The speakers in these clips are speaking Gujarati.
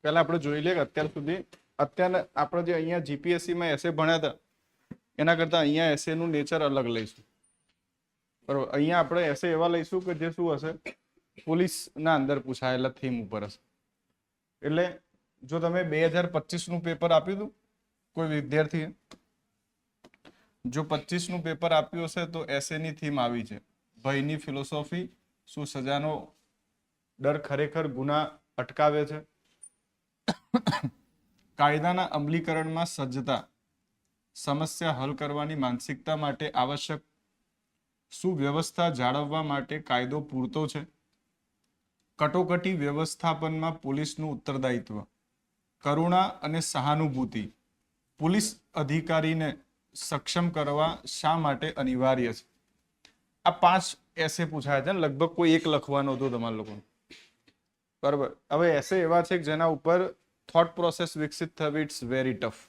પહેલા આપણે જોઈ લઈએ કે અત્યાર સુધી આપણે જે અહીંયા જીપીએસસી માં એસે ભણ્યા હતા એના કરતા અહીંયા એસે નું નેચર અલગ લઈશું. બરોબર, અહીંયા આપણે એસે એવા લઈશું કે જે શું હશે, પોલીસ ના અંદર પૂછાયેલા થીમ ઉપર હશે. એટલે જો તમે 2025 નું પેપર આપ્યું હતું કોઈ વિદ્યાર્થીએ, જો 25 નું પેપર આપ્યું હશે તો એસે ની થીમ આવી છે, ભયની ફિલોસોફી, શું સજાનો ડર ખરેખર ગુના અટકાવે છે, કાયદાના અમલીકરણમાં સજ્જતા, સમસ્યા હલ કરવાની માનસિકતા માટે આવશ્યક, શું વ્યવસ્થા જાળવવા માટે કાયદો પૂરતો છે, કટોકટી વ્યવસ્થાપનમાં પોલીસનું ઉત્તરદાયિત્વ, કરુણા અને સહાનુભૂતિ, પોલીસ અધિકારીને સક્ષમ કરવા શા માટે અનિવાર્ય છે. આ 5 એસે પૂછાયા છે ને, લગભગ કોઈ એક લખવાનો હતો તમારા લોકો. બરાબર, હવે એસે એવા છે કે જેના ઉપર થોટ પ્રોસેસ વિકસિત થવી ઇટ્સ વેરી ટફ.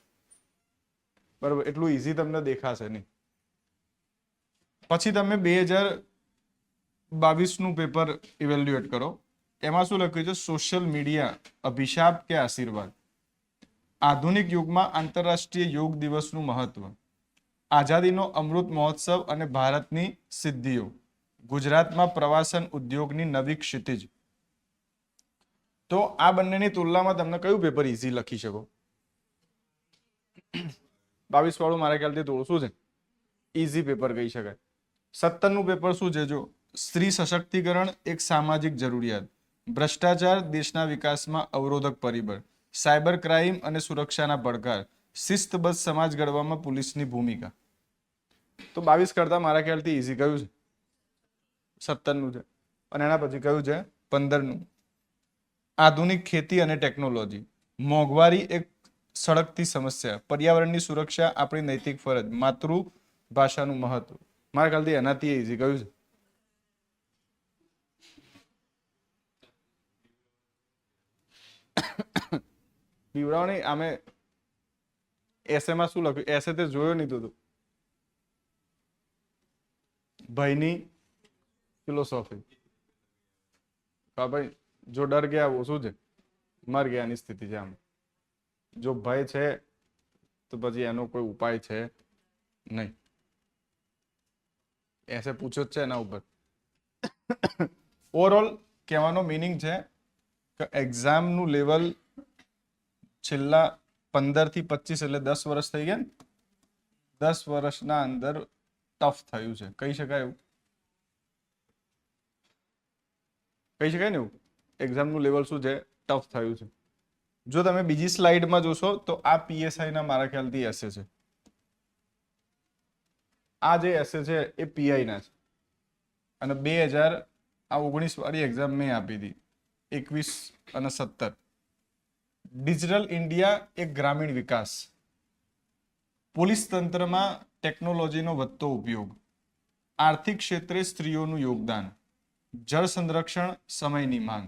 બરાબર, એટલું ઈઝી તમને દેખાશે નહીં. પછી તમે 2022 નું પેપર ઇવેલ્યુએટ કરો. એમાં શું લખ્યું છે, સોશિયલ મીડિયા અભિશાપ કે આશીર્વાદ, આધુનિક યુગમાં આંતરરાષ્ટ્રીય યોગ દિવસનું મહત્વ, આઝાદીનો અમૃત મહોત્સવ અને ભારતની સિદ્ધિઓ, ગુજરાતમાં પ્રવાસન ઉદ્યોગની નવી ક્ષિતિજ. તો આ બંનેની તુલનામાં તમને કયું પેપર ઈઝી લખી શકો? 22 વાળું મારા ખ્યાલથી થોડું શું છે, ઈઝી પેપર કહી શકાય. 17 નું પેપર શું છે, જો સ્ત્રી સશક્તિકરણ એક સામાજિક જરૂરિયાત, ભ્રષ્ટાચાર દેશના વિકાસમાં અવરોધક પરિબળ, સાયબર ક્રાઇમ અને સુરક્ષાના પડકાર, શિસ્તબદ્ધ સમાજ ઘડવામાં પોલીસની ભૂમિકા. તો 22 કરતા મારા ખ્યાલથી ઈઝી કયું છે? 17 નું છે. અને એના પછી કયું છે? 15 નું, આધુનિક ખેતી અને ટેકનોલોજી, મોંઘવારી એક સળગતી સમસ્યા, પર્યાવરણની સુરક્ષા આપણી નૈતિક ફરજ, માતૃભાષાનું મહત્વ. મારા ખ્યાલથી એનાથી ઈઝી કયું છે? બીવડાવણી. આમે એસેમાં શું લખ્યું? એસે તે જોયો નહીં તું? ભયની ફિલોસોફી. ભાઈ, જો ડર ગયા वो શું છે? મર ગયાની સ્થિતિ છે. આમ જો ભય છે તો પછી એનો કોઈ ઉપાય છે નહીં. એસે પૂછ્યો જ છે એના ઉપર. ઓવરઓલ કહેવાનો મીનિંગ છે કે એક્ઝામનું લેવલ છેલ્લા 15 થી 25 એટલે 10 વર્ષ થઈ ગયા ને, 10 વર્ષના અંદર ટફ થયું છે, કહી શકાય એવું? કહી શકાય ને એવું? એક્ઝામનું લેવલ શું છે? ટફ થયું છે. જો તમે બીજી સ્લાઇડમાં જોશો તો આ પીએસઆઈ ના મારા ખ્યાલથી એસે છે. આ જે એસે છે એ પીઆઈ ના છે. અને 2019 વાળી એક્ઝામ મેં આપી હતી, 21 અને 17. ડિજિટલ ઇન્ડિયા એક ગ્રામીણ વિકાસ, પોલીસ તંત્રમાં ટેકનોલોજીનો વધતો ઉપયોગ, આર્થિક ક્ષેત્રે સ્ત્રીઓનું યોગદાન, જળ સંરક્ષણ સમયની માંગ.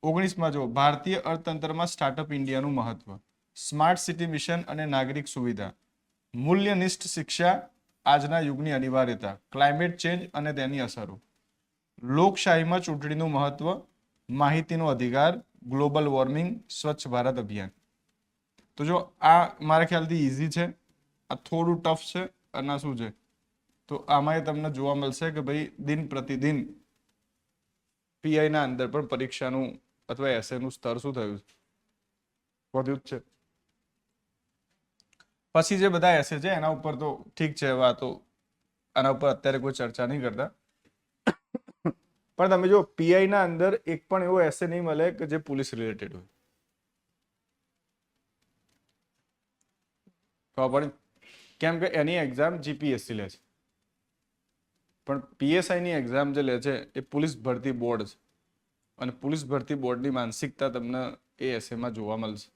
19માં જો ભારતીય અર્થતંત્રમાં સ્ટાર્ટઅપ ઇન્ડિયાનું મહત્વ, સ્માર્ટ સિટી મિશન અને નાગરિક સુવિધા, મૂલ્યનિષ્ઠ શિક્ષા આજના યુગની અનિવાર્યતા, ક્લાઇમેટ ચેન્જ અને તેની અસરો, લોકશાહીમાં ચૂંટણીનું મહત્વ, માહિતીનો અધિકાર, ગ્લોબલ વોર્મિંગ, સ્વચ્છ ભારત અભિયાન. તો જો આ મારા ખ્યાલથી ઈઝી છે, આ થોડું ટફ છે, અને શું છે તો આમાં તમને જોવા મળશે કે ભાઈ દિન પ્રતિદિન પીઆઈ ના અંદર પણ પરીક્ષાનું અથવા એસેનું સ્તર શું થયું છે? વધ્યું જ છે. પછી જે બધા એસે છે એના ઉપર તો ઠીક છે, વાતો આના ઉપર અત્યારે કોઈ ચર્ચા નહીં કરતા. પણ તમે જો પીઆઈ ના અંદર એક પણ એવો એસે નહીં મળે કે જે પોલીસ રિલેટેડ હોય. ખબર પડી? કેમ કે એની એક્ઝામ જીપીએસસી લે છે, પણ પીએસઆઈ ની એક્ઝામ જે લે છે એ પોલીસ ભરતી બોર્ડ છે. અને પોલીસ ભરતી બોર્ડની માનસિકતા તમને એ એસેમાં જોવા મળશે.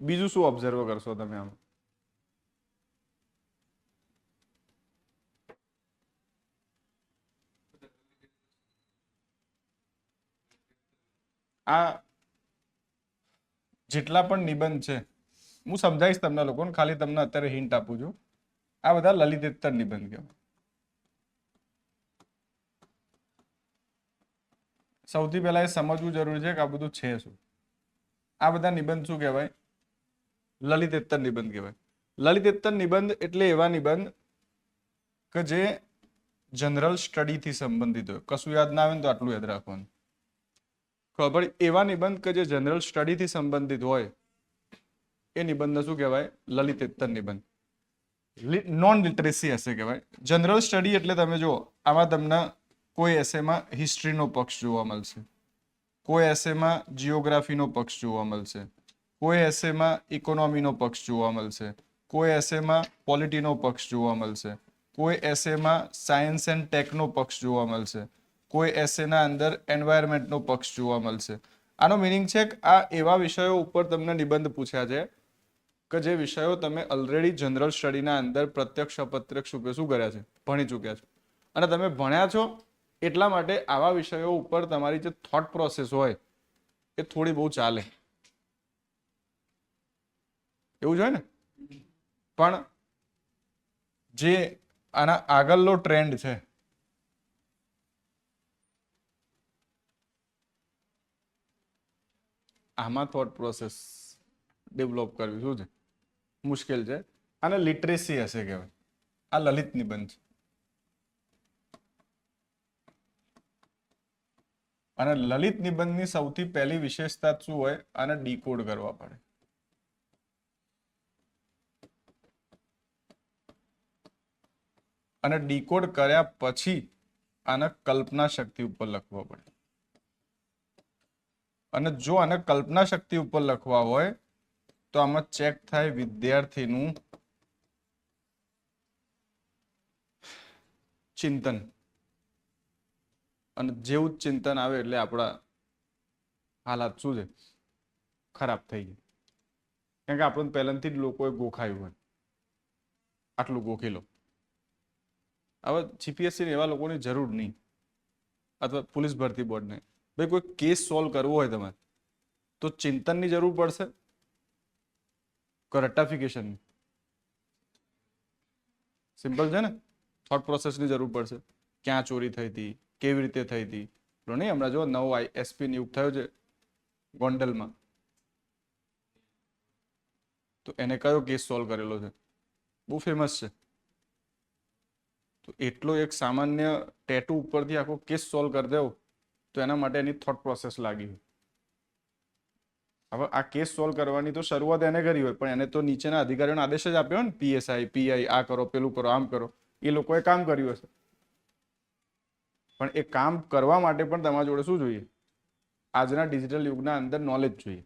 બીજું શું ઓબ્ઝર્વ કરશો તમે આમ? આ જેટલા પણ નિબંધ છે હું સમજાવીશ તમને લોકોને, ખાલી તમને અત્યારે હિન્ટ આપું છું. આ બધા લલિતેતર નિબંધ કહેવાય. સૌથી પહેલા એ સમજવું જરૂરી છે કે આ બધું છે શું. આ બધા નિબંધ શું કહેવાય? લલિતેત્તર નિબંધ કહેવાય. લલિતેત્તર નિબંધ એટલે એવા નિબંધ કે જે જનરલ સ્ટડીથી સંબંધિત હોય. કશું યાદ ના આવે ને તો આટલું યાદ રાખવાનું. ખબર એવા નિબંધ કે જે જનરલ સ્ટડીથી સંબંધિત હોય એ નિબંધ શું કહેવાય? લલિતેત્તર નિબંધ. નોન લિટરેસી એસે કહેવાય. જનરલ સ્ટડી એટલે તમે જુઓ, આમાં તમને કોઈ એસેમાં હિસ્ટ્રીનો પક્ષ જોવા મળશે, કોઈ એસેમાં જીઓગ્રાફીનો પક્ષ જોવા મળશે, કોઈ એસેમાં ઇકોનોમીનો પક્ષ જોવા મળશે, કોઈ એસેમાં પોલિટીનો પક્ષ જોવા મળશે, કોઈ એસેમાં સાયન્સ એન્ડ ટેકનો પક્ષ જોવા મળશે, કોઈ એસેના અંદર એન્વાયરમેન્ટનો પક્ષ જોવા મળશે. આનો મિનિંગ છે કે આ એવા વિષયો ઉપર તમને નિબંધ પૂછ્યા છે કે જે વિષયો તમે ઓલરેડી જનરલ સ્ટડીના અંદર પ્રત્યક્ષ અપ્રત્યક્ષ રૂપે શું કર્યા છે? ભણી ચૂક્યા છો. અને તમે ભણ્યા છો એટલા માટે આવા વિષયો ઉપર તમારી જે થોટ પ્રોસેસ હોય એ થોડી બહુ ચાલે એવું જોઈએ ને. પણ જે આના આગળનો ટ્રેન્ડ છે આમાં થોટ પ્રોસેસ ડેવલપ કરવી શું છે? મુશ્કેલ છે. આને લિટરેસી હશે કહેવાય. આ લલિત નિબંધ છે. અને લલિત નિબંધની સૌથી પહેલી વિશેષતા શું હોય? આને ડીકોડ કરવા પડે. અને ડીકોડ કર્યા પછી આને કલ્પના શક્તિ ઉપર લખવા પડે. અને જો આને કલ્પના શક્તિ ઉપર લખવા હોય તો આમાં ચેક થાય વિદ્યાર્થીનું ચિંતન. અને જેવું જ ચિંતન આવે એટલે આપણા હાલાત શું છે? ખરાબ થઈ જાય. કારણ કે આપણને પહેલાથી જ લોકોએ ગોખાયું હોય આટલું ગોખી લો. હવે જીપીએસસી એવા લોકોની જરૂર નહીં, અથવા પોલીસ ભરતી બોર્ડને. ભાઈ કોઈ કેસ સોલ્વ કરવો હોય તમારે તો ચિંતનની જરૂર પડશે કે રટ્ટાફિકેશનની? સિમ્પલ છે ને. થોટ પ્રોસેસની જરૂર પડશે. ક્યાં ચોરી થઈ હતી, કેવી રીતે થઈ હતી. નહીં હમણાં જો નવો એસપી નિયુક્ત થયો છે ગોંડલમાં, તો એને કયો કેસ સોલ્વ કરેલો છે? બહુ ફેમસ છે. તો એટલો એક સામાન્ય ટેટુ ઉપરથી આખો કેસ સોલ્વ કરી દેવો તો એના માટે એની થોટ પ્રોસેસ લાગી હોય. હવે આ કેસ સોલ્વ કરવાની તો શરૂઆત એને કરી હોય, પણ એને તો નીચેના અધિકારીઓને આદેશ જ આપ્યો હોય ને, પીએસઆઈ પીઆઈ આ કરો, પેલું કરો, આમ કરો. એ લોકોએ કામ કર્યું હશે, પણ એ કામ કરવા માટે પણ તમારા જોડે શું જોઈએ? આજના ડિજિટલ યુગના અંદર નોલેજ જોઈએ.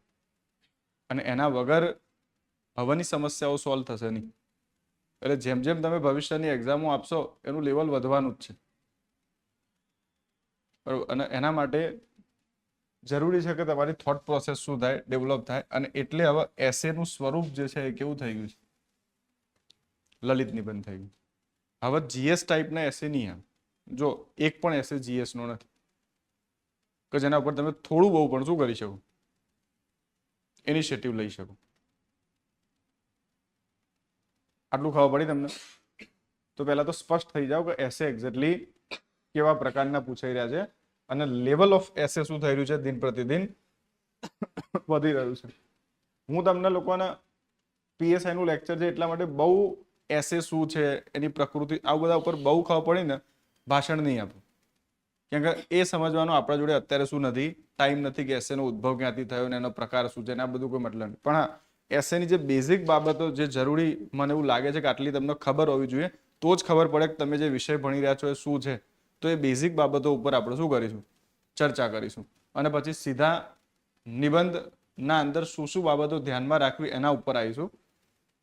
અને એના વગર હવાની સમસ્યાઓ સોલ્વ થશે નહીં. એટલે જેમ જેમ તમે ભવિષ્યની એક્ઝામો આપશો એનું લેવલ વધવાનું જ છે. બરાબર. અને એના માટે જરૂરી છે કે તમારી થોટ પ્રોસેસ શું થાય? ડેવલપ થાય. અને એટલે હવે એસેનું સ્વરૂપ જે છે એ કેવું થઈ ગયું છે? લલિત નિબંધ થઈ ગયું. હવે જીએસ ટાઈપના એસે નહીં આવે. જો એક પણ એસે જીએસ નો નથી કે જેના ઉપર તમે થોડું બહુ પણ શું કરી શકો? ઇનિશિયેટિવ લઈ શકો. આટલું ખબર પડી તમને? તો પહેલા તો સ્પષ્ટ થઈ જાવ કે એસે એક્ઝેક્ટલી કેવા પ્રકારના પૂછાઈ રહ્યા છે અને લેવલ ઓફ એસે શું થઈ રહ્યું છે? દિન પ્રતિદિન વધી રહ્યું છે. હું તમને લોકોના પીએસઆઈ નું લેક્ચર છે એટલા માટે બહુ એસે શું છે, એની પ્રકૃતિ, આ બધા ઉપર બહુ ખબર પડી ને ભાષણ નહીં આપું. કેમ કે એ સમજવાનું આપણા જોડે અત્યારે શું નથી? ટાઈમ નથી કે એસેનો ઉદ્ભવ ક્યાંથી થયો ને એનો પ્રકાર શું છે ને આ બધું કોઈ મતલબ નહીં. પણ હા, એસેની જે બેઝિક બાબતો જે જરૂરી મને એવું લાગે છે કે આટલી તમને ખબર હોવી જોઈએ, તો જ ખબર પડે કે તમે જે વિષય ભણી રહ્યા છો એ શું છે. તો એ બેઝિક બાબતો ઉપર આપણે શું કરીશું? ચર્ચા કરીશું. અને પછી સીધા નિબંધના અંદર શું શું બાબતો ધ્યાનમાં રાખવી એના ઉપર આવીશું.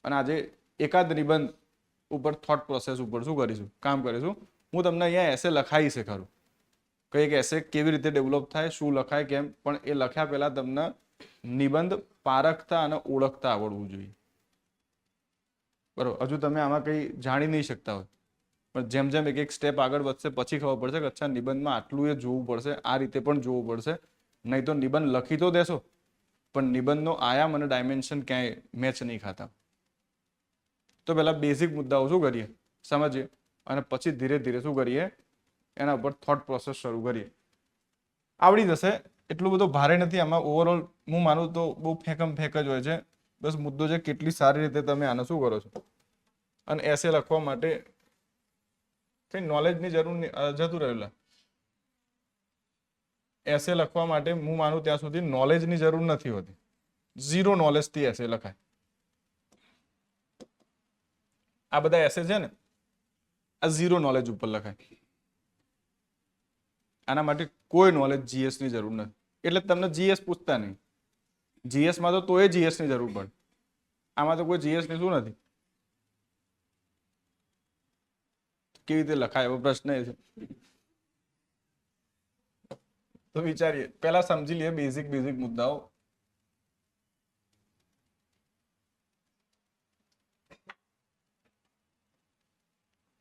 અને આજે એકાદ નિબંધ ઉપર થોટ પ્રોસેસ ઉપર શું કરીશું? કામ કરીશું. હું તમને અહીંયા એસે લખાઈ છે ખરું, કઈ એસે કેવી રીતે ડેવલપ થાય, શું લખાય, કેમ, પણ એ લખ્યા પહેલા તમને નિબંધ પારખતા અને ઓળખતા આવડવું જોઈએ. બરોબર. હજુ તમે આમાં કંઈ જાણી નહીં શકતા હોય, પણ જેમ જેમ એક એક સ્ટેપ આગળ વધશે પછી ખબર પડશે કે અચ્છા નિબંધમાં આટલું એ જોવું પડશે, આ રીતે પણ જોવું પડશે. નહીં તો નિબંધ લખી તો દેશો પણ નિબંધનો આયામ અને ડાયમેન્શન ક્યાંય મેચ નહીં ખાતા. તો પહેલા બેઝિક મુદ્દાઓ શું કરીએ? સમજીએ. અને પછી ધીરે ધીરે શું કરીએ? એના ઉપર થોટ પ્રોસેસ શરૂ કરીએ. આવડી જશે, એટલું બધું ભારે નથી આમાં. ઓવરઓલ હું માનું તો બહુ ફેંકમ ફેંક જ હોય છે. બસ મુદ્દો છે કેટલી સારી રીતે તમે આને શું કરો છો. અને એસે લખવા માટે કઈ નોલેજની જરૂર જતું રહેલા. એસે લખવા માટે હું માનું ત્યાં સુધી નોલેજની જરૂર નથી હોતી. ઝીરો નોલેજથી એસે લખાય. આ બધા એસે છે ને, આ ઝીરો નોલેજ ઉપર લખાય. આના માટે કોઈ નોલેજ જીએસ ની જરૂર નથી. એટલે તમને જીએસ પૂછતા નહીં. જીએસ માં તો એ જીએસ ની જરૂર પડે. આમાં તો કોઈ જીએસ ની શું નથી. કેવી રીતે લખાય એવો પ્રશ્ન એ છે. તો વિચારીએ, પહેલા સમજી લઈએ બેઝિક મુદ્દાઓ.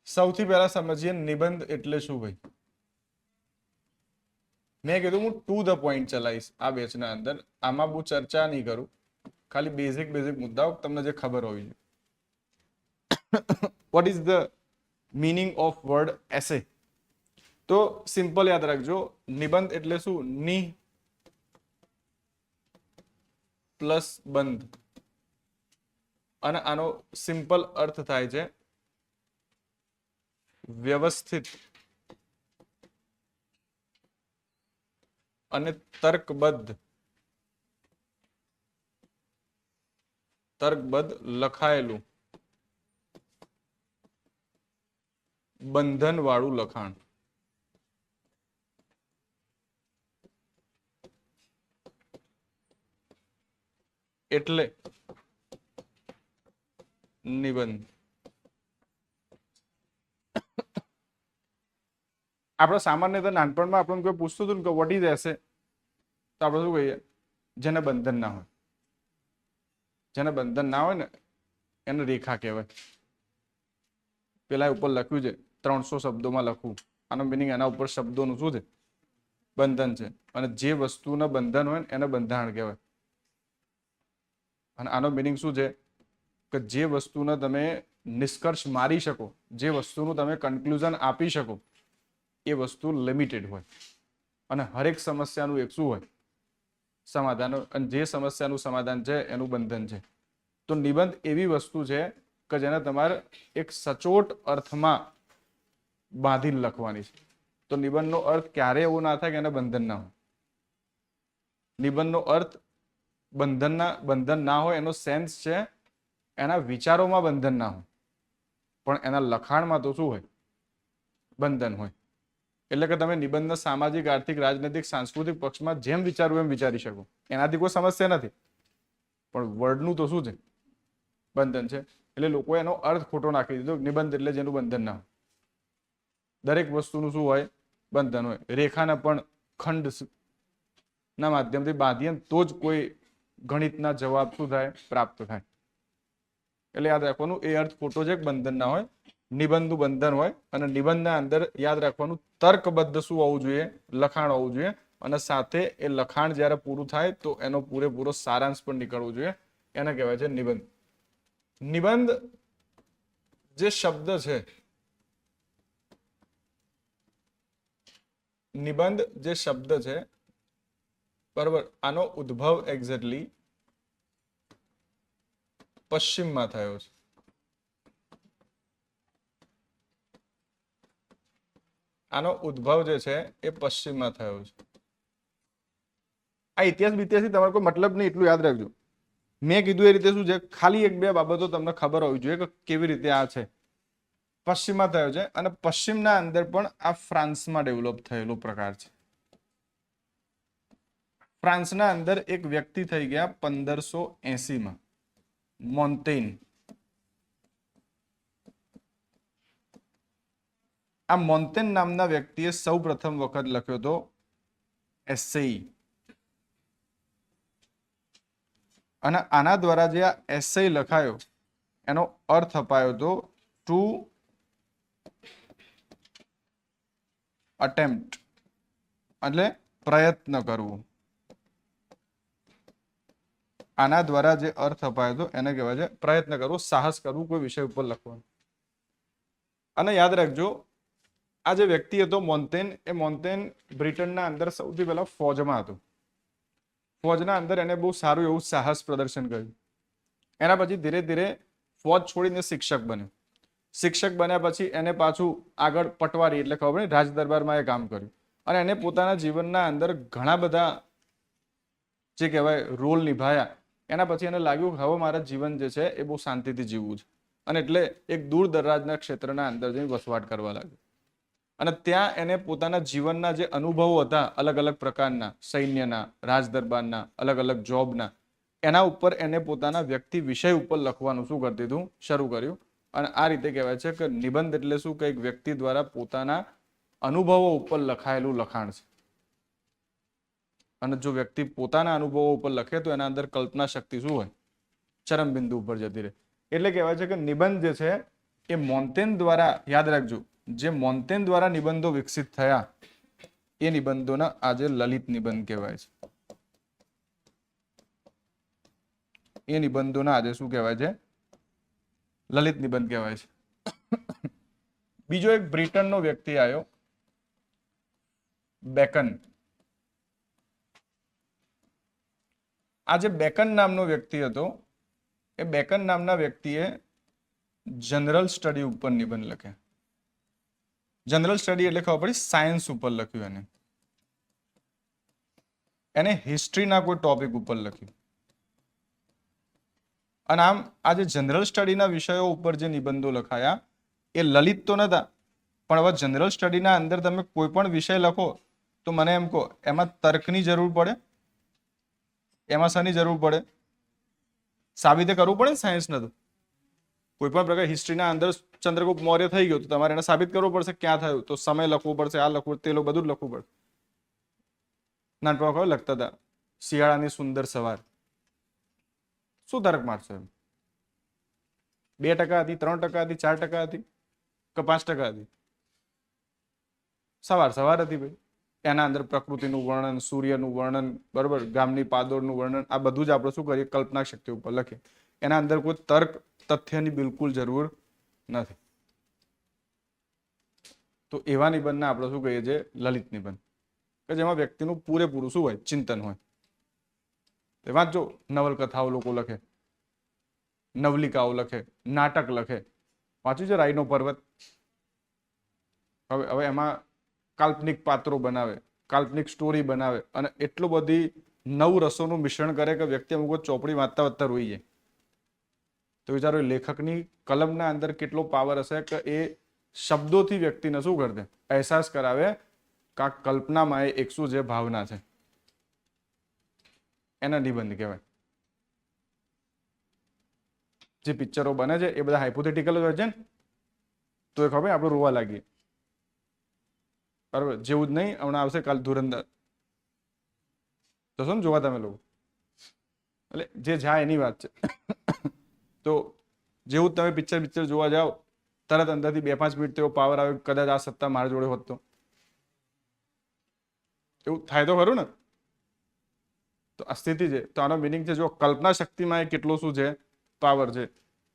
સૌથી પહેલા સમજીએ નિબંધ એટલે શું ભાઈ. મેં કીધું હું ટુ ધ પોઈન્ટ ચલાવીશ આ બેચના અંદર. આમાં બહુ ચર્ચા નહીં કરું, ખાલી બેઝિક મુદ્દાઓ તમને જે ખબર હોવી જોઈએ. What is the meaning of word essay? તો સિમ્પલ યાદ રાખજો, નિબંધ એટલે શું? ની પ્લસ બંધ. અને આનો સિમ્પલ અર્થ થાય છે વ્યવસ્થિત અને તર્કબદ્ધ લખાયેલું બંધન વાળું લખાણ. એટલે નિબંધ. આપણે સામાન્ય તો નાનપણમાં આપણને કોઈ પૂછતું હતું ને કે વોટ ઇઝ એસે, તો આપણે શું કહીએ? જેને બંધન ના હોય. જેને બંધન ના હોય ને એને રેખા કહેવાય. પેલા ઉપર લખ્યું છે 300 શબ્દોમાં લખવું. આનો મિનિંગ એના ઉપર શબ્દોનું શું છે? બંધન છે. અને જે વસ્તુના બંધન હોય ને એને બંધારણ કહેવાય. અને આનો મિનિંગ શું છે કે જે વસ્તુને તમે નિષ્કર્ષ મારી શકો, જે વસ્તુનું તમે કન્ક્લુઝન આપી શકો, એ વસ્તુ લિમિટેડ હોય. અને હરેક સમસ્યાનું એક શું હોય? સમાધાન. અને જે સમસ્યાનું સમાધાન છે એનું બંધન છે. તો નિબંધ એવી વસ્તુ છે કે જેને તમારે એક સચોટ અર્થમાં બાંધીને લખવાની છે. તો નિબંધનો અર્થ ક્યારે એવો ના થાય કે એને બંધન ના હોય. નિબંધનો અર્થ બંધન ના હોય એનો સેન્સ છે એના વિચારોમાં બંધન ના હોય, પણ એના લખાણમાં તો શું હોય? બંધન હોય. એટલે કે તમે નિબંધના સામાજિક, આર્થિક, રાજનૈતિક, સાંસ્કૃતિક પક્ષમાં જેમ વિચારવું એમ વિચારી શકો. એનાથી કોઈ સમસ્યા નથી. પણ વર્ડનું તો શું છે? બંધન છે. એટલે લોકોએ એનો અર્થ ખોટો નાખી દીધો. નિબંધ એટલે જેનું બંધન ના હોય. દરેક વસ્તુનું શું હોય? બંધન હોય. રેખાના પણ ખંડ ના માધ્યમથી બાંધીએ તો જ કોઈ ગણિતના જવાબ શું થાય? પ્રાપ્ત થાય. એટલે યાદ રાખવાનું એ અર્થ ખોટો છે કે બંધન ના હોય. નિબંધનું બંધન હોય. અને નિબંધના અંદર યાદ રાખવાનું તર્કબદ્ધ શું હોવું જોઈએ? લખાણ હોવું જોઈએ. અને સાથે એ લખાણ જ્યારે પૂરું થાય તો એનો પૂરેપૂરો સારાંશ પણ નીકળવો જોઈએ. એને કહેવાય છે નિબંધ. નિબંધ જે શબ્દ છે, નિબંધ જે શબ્દ છે, બરાબર, આનો ઉદ્ભવ એક્ઝેક્ટલી પશ્ચિમમાં થયો છે. આનો ઉદ્ભવ જે છે એ પશ્ચિમમાં થયો છે. આ ઇતિહાસ તમારે કોઈ મતલબ નહીં, એટલું યાદ રાખજો. મેં કીધું એ રીતે શું છે, ખાલી એક બે બાબતો તમને ખબર હોવી જોઈએ કે કેવી રીતે આ છે. પશ્ચિમમાં થયો છે. અને પશ્ચિમના અંદર પણ આ ફ્રાન્સમાં ડેવલપ થયેલો પ્રકાર છે. ફ્રાન્સના અંદર એક વ્યક્તિ થઈ ગયા 1580માં, મોન્ટેન. આ મોન્ટેન નામના વ્યક્તિએ સૌ પ્રથમ વખત લખ્યો હતો એસેઈ. અને આના દ્વારા જે આ એસેઈ લખાયો એનો અર્થ અપાયો હતો ટુ અટેમ્પ્ટ, એટલે પ્રયત્ન કરવું. આના દ્વારા જે અર્થ અપાયો હતો એને કહેવાય છે પ્રયત્ન કરવો, સાહસ કરવું કોઈ વિષય ઉપર લખવાનું. અને યાદ રાખજો આ જે વ્યક્તિ હતો મોન્ટેન, એ મોન્ટેન બ્રિટનના અંદર સૌથી પહેલા ફોજમાં હતો. ફોજના અંદર એને બહુ સારું એવું સાહસ પ્રદર્શન કર્યું. એના પછી ધીરે ધીરે ફોજ છોડીને શિક્ષક બન્યો. શિક્ષક બન્યા પછી એને પાછું આગળ પટવારી એટલે ખબર નહીં રાજ દરબારમાં એ કામ કર્યું. અને એને પોતાના જીવનના અંદર ઘણા બધા જે કહેવાય રોલ નિભાયા. એના પછી એને લાગ્યું હવે મારા જીવન જે છે એ બહુ શાંતિથી જીવવું છે. અને એટલે એક દૂર દરાજના ક્ષેત્રના અંદર જઈને વસવાટ કરવા લાગ્યો. અને ત્યાં એને પોતાના જીવનના જે અનુભવો હતા અલગ અલગ પ્રકારના, સૈન્યના, રાજ દરબારના, અલગ અલગ જોબના, એના ઉપર એને પોતાના વ્યક્તિ વિષય ઉપર લખવાનું શું કરી દીધું, શરૂ કર્યું. અને આ રીતે કહેવાય છે કે નિબંધ એટલે શું, કે એક વ્યક્તિ દ્વારા પોતાના અનુભવો ઉપર લખાયેલું લખાણ છે. અને જો વ્યક્તિ પોતાના અનુભવો ઉપર લખે તો એના અંદર કલ્પના શક્તિ શું હોય, ચરમ બિંદુ ઉપર જતી રહે. એટલે કહેવાય છે કે નિબંધ જે છે એ મોન્ટેન દ્વારા, યાદ રાખજો, જે મોન્ટેન દ્વારા નિબંધો વિકસિત થયા એ નિબંધોના આજે લલિત નિબંધ કહેવાય છે. એ નિબંધોના આજે શું કહેવાય છે, લલિત નિબંધ કહેવાય છે. બીજો એક બ્રિટનનો વ્યક્તિ આવ્યો, બેકન. આ જે બેકન નામનો વ્યક્તિ હતો, એ બેકન નામના વ્યક્તિએ જનરલ સ્ટડી ઉપર નિબંધ લખ્યા. જનરલ સ્ટડી એટલે ખબર પડી સાયન્સ ઉપર લખ્યું. એને હિસ્ટ્રીના કોઈ ટોપિક ઉપર લખ્યું. અને આમ આ જે જનરલ સ્ટડીના વિષયો ઉપર જે નિબંધો લખાયા એ લલિત તો નતા, પણ હવે જનરલ સ્ટડીના અંદર તમે કોઈ પણ વિષય લખો તો મને એમ કહો એમાં તર્કની જરૂર પડે, એમાં શાની જરૂર પડે, સાબિતે કરવું પડે ને. સાયન્સ નતું, કોઈ પણ પ્રકાર હિસ્ટ્રીના અંદર ચંદ્રગુપ્ત મૌર્ય થઈ ગયો તો તમારે એને સાબિત કરવું પડશે ક્યાં થયું, તો સમય લખવું પડશે, આ લખવું, તે બધું જ લખવું પડે. નાનપણમાં ખબર લખતા હતા શિયાળાની સુંદર સવાર, શું તર્ક મારશો એમ? 2% હતી, 3% હતી, 4% હતી કે 5% હતી? સવાર સવાર હતી ભાઈ. એના અંદર પ્રકૃતિનું વર્ણન, સૂર્યનું વર્ણન, બરોબર, ગામની પાદોડનું વર્ણન, આ બધું જ આપણે શું કરીએ, કલ્પના શક્તિ ઉપર લખીએ. એના અંદર કોઈ તર્ક તથ્યની બિલકુલ જરૂર નથી. તો એવા નિબંધને આપણે શું કહીએ છીએ, લલિત નિબંધ, કે જેમાં વ્યક્તિનું પૂરેપૂરું શું હોય, ચિંતન હોય. એમાં જો નવલકથાઓ લોકો લખે, નવલિકાઓ લખે, નાટક લખે. વાંચ્યું છે રાયનો પર્વત? હવે એમાં કાલ્પનિક પાત્રો બનાવે, કાલ્પનિક સ્ટોરી બનાવે અને એટલું બધી નવ રસોનું મિશ્રણ કરે કે વ્યક્તિ અમુક ચોપડી વાંચતા વાંચતા રોઈ જાય. તો વિચારો લેખકની કલમના અંદર કેટલો પાવર હશે કે એ શબ્દોથી વ્યક્તિને શું કરે, અહેસાસ કરાવે કે આ કલ્પનામાં એ એક શું જે ભાવના છે. એના નિબંધ કહેવાય. જે પિક્ચરો બને છે એ બધા હાઇપોથેટિકલ હોય છે ને, તો એ ખબર આપણે રોવા લાગીએ, બરાબર. જેવું જ નહીં, હમણાં આવશે કાલ ધુરંધર, જશો ને જોવા તમે લોકો? એટલે જે જાય એની વાત છે. તો જેવું તમે પિક્ચર જોવા જાઓ તરત અંદરથી 2-5 મિનિટ તેવો પાવર આવે, કદાચ આ સત્તા મારા જોડે હોત તો. એવું થાય તો ખરું ને? તો આ સ્થિતિ છે. તો આનો મિનિંગ છે, જો કલ્પના શક્તિમાં એ કેટલો શું છે, પાવર છે.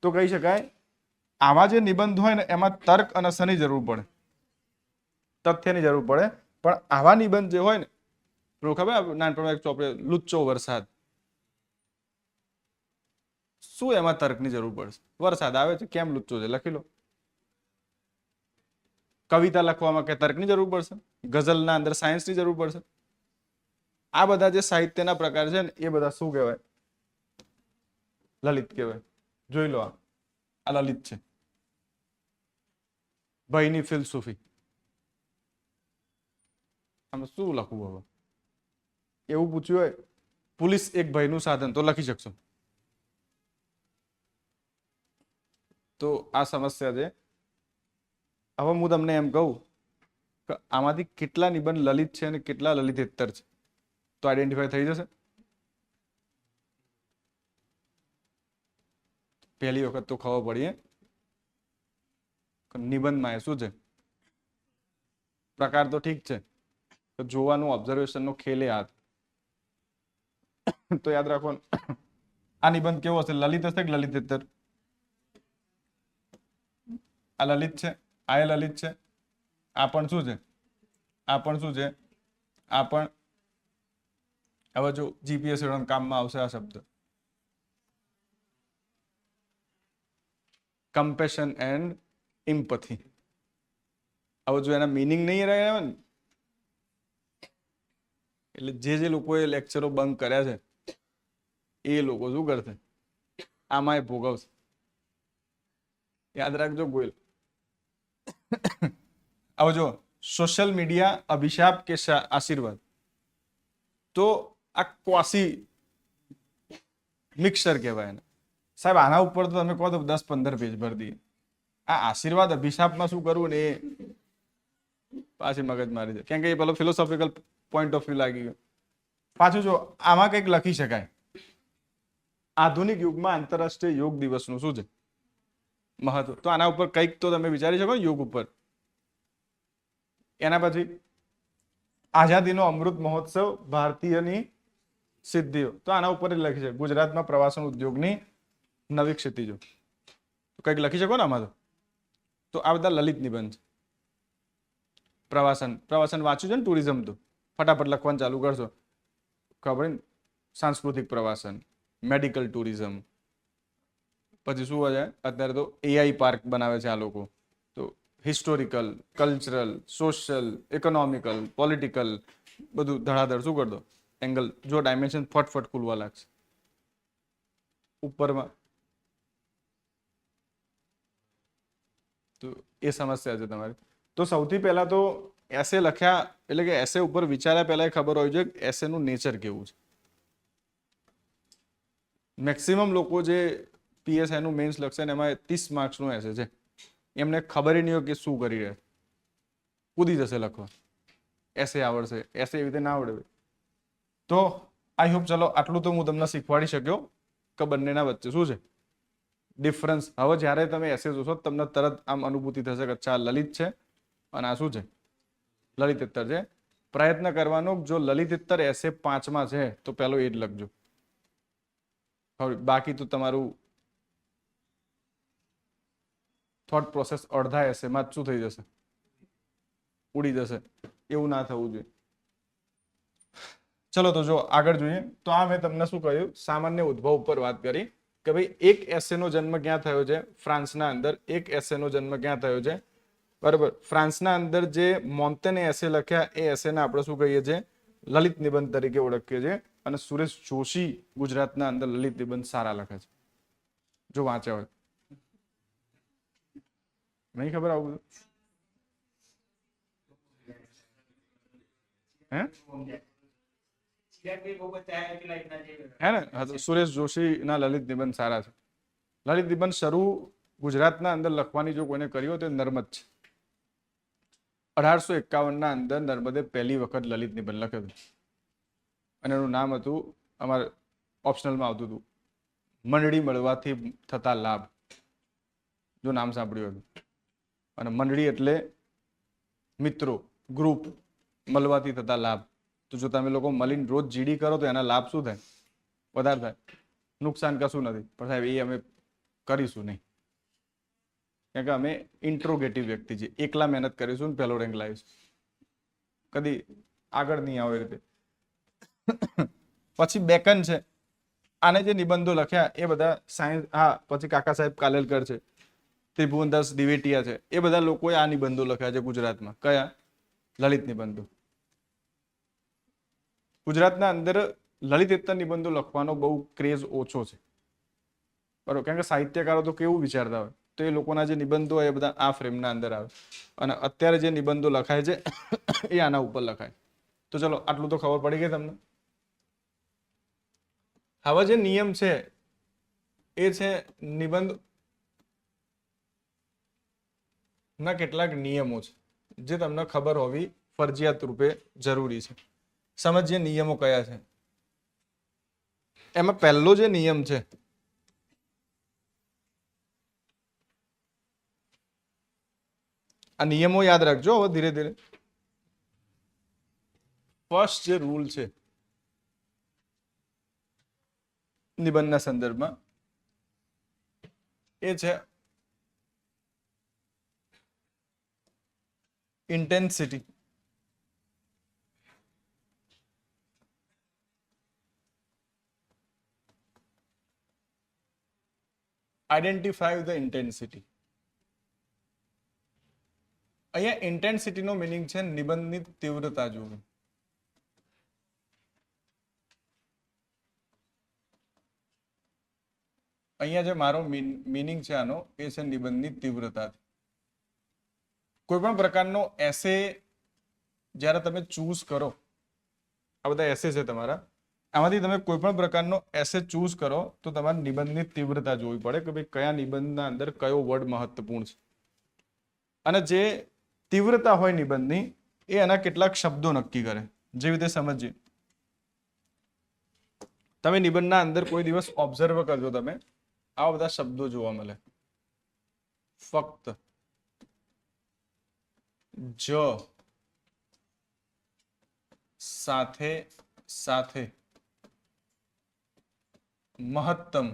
તો કહી શકાય આવા જે નિબંધ હોય ને એમાં તર્ક અને શની જરૂર પડે, તથ્યની જરૂર પડે. પણ આવા નિબંધ જે હોય ને, પેલું ખબર નાનપણમાં એક ચોપડે લુચ્ચો વરસાદ, શું એમાં તર્કની જરૂર પડશે? વરસાદ આવે છે, કેમ લુચ્ચો છે, લખી લો. કવિતા લખવામાં કે તર્કની જરૂર પડશે? ગઝલના અંદર સાયન્સની જરૂર પડશે? આ બધા જે સાહિત્યના પ્રકાર છે ને એ બધા શું કહેવાય, લલિત કહેવાય. જોઈ લો, આ લલિત છે. ભાઈની ફિલસૂફી, આમાં શું લખવું? હવે એવું પૂછ્યું હોય પોલીસ એક ભયનું સાધન, તો લખી શકશો? તો આ સમસ્યા છે. હવે હું તમને એમ કહું કે આમાંથી કેટલા નિબંધ લલિત છે અને કેટલા લલિતેતર છે, તો આઈડેન્ટિફાય થઈ જશે. પહેલી વખત તો ખબર પડીએ નિબંધમાં એ શું છે. પ્રકાર તો ઠીક છે, જોવાનું, ઓબ્ઝર્વેશનનો ખેલ એ હાથ. તો યાદ રાખો, આ નિબંધ કેવો હશે, લલિત હશે કે લલિતેતર? આ લલિત છે, આ લલિત છે, આ પણ શું છે? આ પણ શું છે? આ પણ હવે જો જીપીએસસી કામમાં આવશે આ શબ્દ, કમ્પેશન એન્ડ ઇમ્પથી. હવે જો એના મિનિંગ નહીં રહ્યા ને, એટલે જે લોકોએ લેક્ચરો બંધ કર્યા છે એ લોકો શું કરશે? આમાં એ ભોગવશે. યાદ રાખજો ગોયલ. હવે જો સોશિયલ મીડિયા અભિશાપ કે આશીર્વાદ, તો આ ક્વાસી મિક્સર કહેવાય એને. સાહેબ આના ઉપર તો તમે કહો તો 10-15 પેજ ભરી દઈએ. આ આશીર્વાદ અભિશાપમાં શું કરવું ને એ પાછી મગજ મારી જાય, કેમ કે એ પેલો ફિલોસોફિકલ પોઈન્ટ ઓફ વ્યૂ લાગી ગયો. પાછું જો આમાં કંઈક લખી શકાય, આધુનિક યુગમાં આંતરરાષ્ટ્રીય યોગ દિવસનું શું છે મહત્વ, તો આના ઉપર કંઈક તો તમે વિચારી શકો યોગ ઉપર. એના પછી આઝાદીનો અમૃત મહોત્સવ, ભારતીયની સિદ્ધિઓ, તો આના ઉપર જ લખી છે. ગુજરાતમાં પ્રવાસન ઉદ્યોગની નવી ક્ષિતિજો, તો કંઈક લખી શકો ને આમાં તો આ બધા લલિત નિબંધ છે. પ્રવાસન વાંચ્યું છે ને, ટુરિઝમ તો ફટાફટ લખવાનું ચાલુ કરશો, ખબર ને. સાંસ્કૃતિક પ્રવાસન, મેડિકલ ટુરિઝમ, પછી શું હોય અત્યારે તો એઆઈ પાર્ક બનાવે છે આ લોકો, તો historical, cultural, social, economical, political, બધું ધડાધડ શું કરી દો એંગલ. જો ડાયમેન્શન ફટફટ ખુલવા લાગશે ઉપરમાં, તો એ સમસ્યા છે તમારી. તો સૌથી પહેલા તો એસે લખ્યા એટલે કે એસે ઉપર વિચાર્યા પહેલા ખબર હોવી જોઈએ એસેનું નેચર કેવું છે. મેક્સિમમ લોકો જે પીએસઆઈનું મેન્સ લખશે ને એમાં 30 માર્ક્સનું એસે છે, એમને ખબર નહીં હોય કે શું કરી રહ્યા, કૂદી જશે લખવા. એસે આવડશે, એસે એવી રીતે ના આવડે. તો આઈ હોપ ચલો આટલું તો હું તમને શીખવાડી શક્યો કે બંનેના વચ્ચે શું છે ડિફરન્સ. હવે જ્યારે તમે એસે જોશો તમને તરત આમ અનુભૂતિ થશે કે અચ્છા લલિત છે અને આ શું છે લલિતેત્તર છે. પ્રયત્ન કરવાનો, જો લલિતેત્તર એસે 5માં છે તો પહેલો એ જ લખજો. બાકી તો તમારું થોટ પ્રોસેસ અડધા એસેમાં જ શું થઈ જશે, ઉડી જશે. એવું ના થવું જોઈએ. ચલો તો જો આગળ જોઈએ. તો આ મેં તમને શું કહ્યું, સામાન્ય ઉદ્ભવ ઉપર વાત કરી કે ભાઈ એક એસેનો જન્મ ક્યાં થયો છે? ફ્રાન્સના અંદર એક એસેનો જન્મ ક્યાં થયો છે? બરાબર. ફ્રાન્સના અંદર જે મોન્ટેને એસે લખ્યા એ એસેને આપણે શું કહીએ છીએ? લલિત નિબંધ તરીકે ઓળખીએ છીએ. અને સુરેશ જોશી ગુજરાતના અંદર લલિત નિબંધ સારા લખે છે, જો વાંચ્યા હોય. નહીં ખબર આવું બધું? હે ને? હા, તો સુરેશ જોશી ના લલિત નિબંધ સારા છે. લલિત નિબંધ શરૂ ગુજરાતના અંદર લખવાની જો કોઈને કરી હોય તો નર્મદ છે. 1851ના અંદર નર્મદે પહેલી વખત લલિત નિબંધ લખ્યો હતો અને એનું નામ હતું, અમારે ઓપ્શનલમાં આવતું હતું, મંડળી મળવાથી થતા લાભ. જો નામ સાંભળ્યું હતું. અને મંડળી એટલે મિત્રો, ગ્રુપ, મળવાથી થતા લાભ. તો જો તમે લોકો મળીને રોજ જીડી કરો તો એના લાભ શું થાય? વધારે થાય. નુકસાન કશું નથી. પણ સાહેબ એ અમે કરીશું નહીં, કારણ કે અમે ઇન્ટ્રોગેટિવ વ્યક્તિ છીએ. એકલા મહેનત કરીશું ને પહેલો રેન્ક લાવીશું, કદી આગળ નહીં આવે એ રીતે. પછી બેકન છે. આને જે નિબંધો લખ્યા એ બધા સાયન્સ, હા, પછી કાકા સાહેબ કાલેલકર છે, ત્રિભુવનદાસ દિવેટિયા છે, એ બધા લોકોએ આ નિબંધો લખ્યા છે ગુજરાતમાં. કયા? લલિત નિબંધો. ગુજરાતના અંદર લલિતેત્તર નિબંધો લખવાનો બહુ ક્રેઝ ઓછો છે, બરોબર. કારણ કે સાહિત્યકારો તો કેવું વિચારતા હોય, તો એ લોકોના જે નિબંધો હોય એ બધા આ ફ્રેમના અંદર આવે. અને અત્યારે જે નિબંધો લખાય છે એ આના ઉપર લખાય. તો ચલો આટલું તો ખબર પડી ગઈ તમને. હવે જે નિયમ છે એ છે નિબંધ ના કેટલાક નિયમો છે જે તમને ખબર હોવી ફરજિયાત રૂપે જરૂરી છે. સમજીએ નિયમો કયા છે. એમાં પહેલો જે નિયમ છે આ નિયમો યાદ રાખજો હવે ધીરે ધીરે. ફર્સ્ટ જે રૂલ છે નિબંધના સંદર્ભમાં એ છે ઇન્ટેન્સિટી. Identify the intensity. અહીંયા ઇન્ટેન્સિટીનો મીનિંગ છે નિબંધની તીવ્રતા જોવી. અહીંયા જે મારો મીનિંગ છે આનો એ છે નિબંધની તીવ્રતા. કોઈ પણ પ્રકારનો એસે જ્યારે તમે ચૂઝ કરો, આ બધા એસે છે તમારા, આમાંથી તમે કોઈ પણ પ્રકારનો એસે ચૂઝ કરો તો તમારે નિબંધની તીવ્રતા જોવી પડે કે ભાઈ કયા નિબંધના અંદર કયો વર્ડ મહત્વપૂર્ણ છે. અને જે તીવ્રતા હોય નિબંધની એ એના કેટલાક શબ્દો નક્કી કરે. જે રીતે સમજીએ, તમે નિબંધના અંદર કોઈ દિવસ ઓબ્ઝર્વ કરજો, તમે આ બધા શબ્દો જોવા મળે. ફક્ત, જ, સાથે, સાથે, મહત્તમ,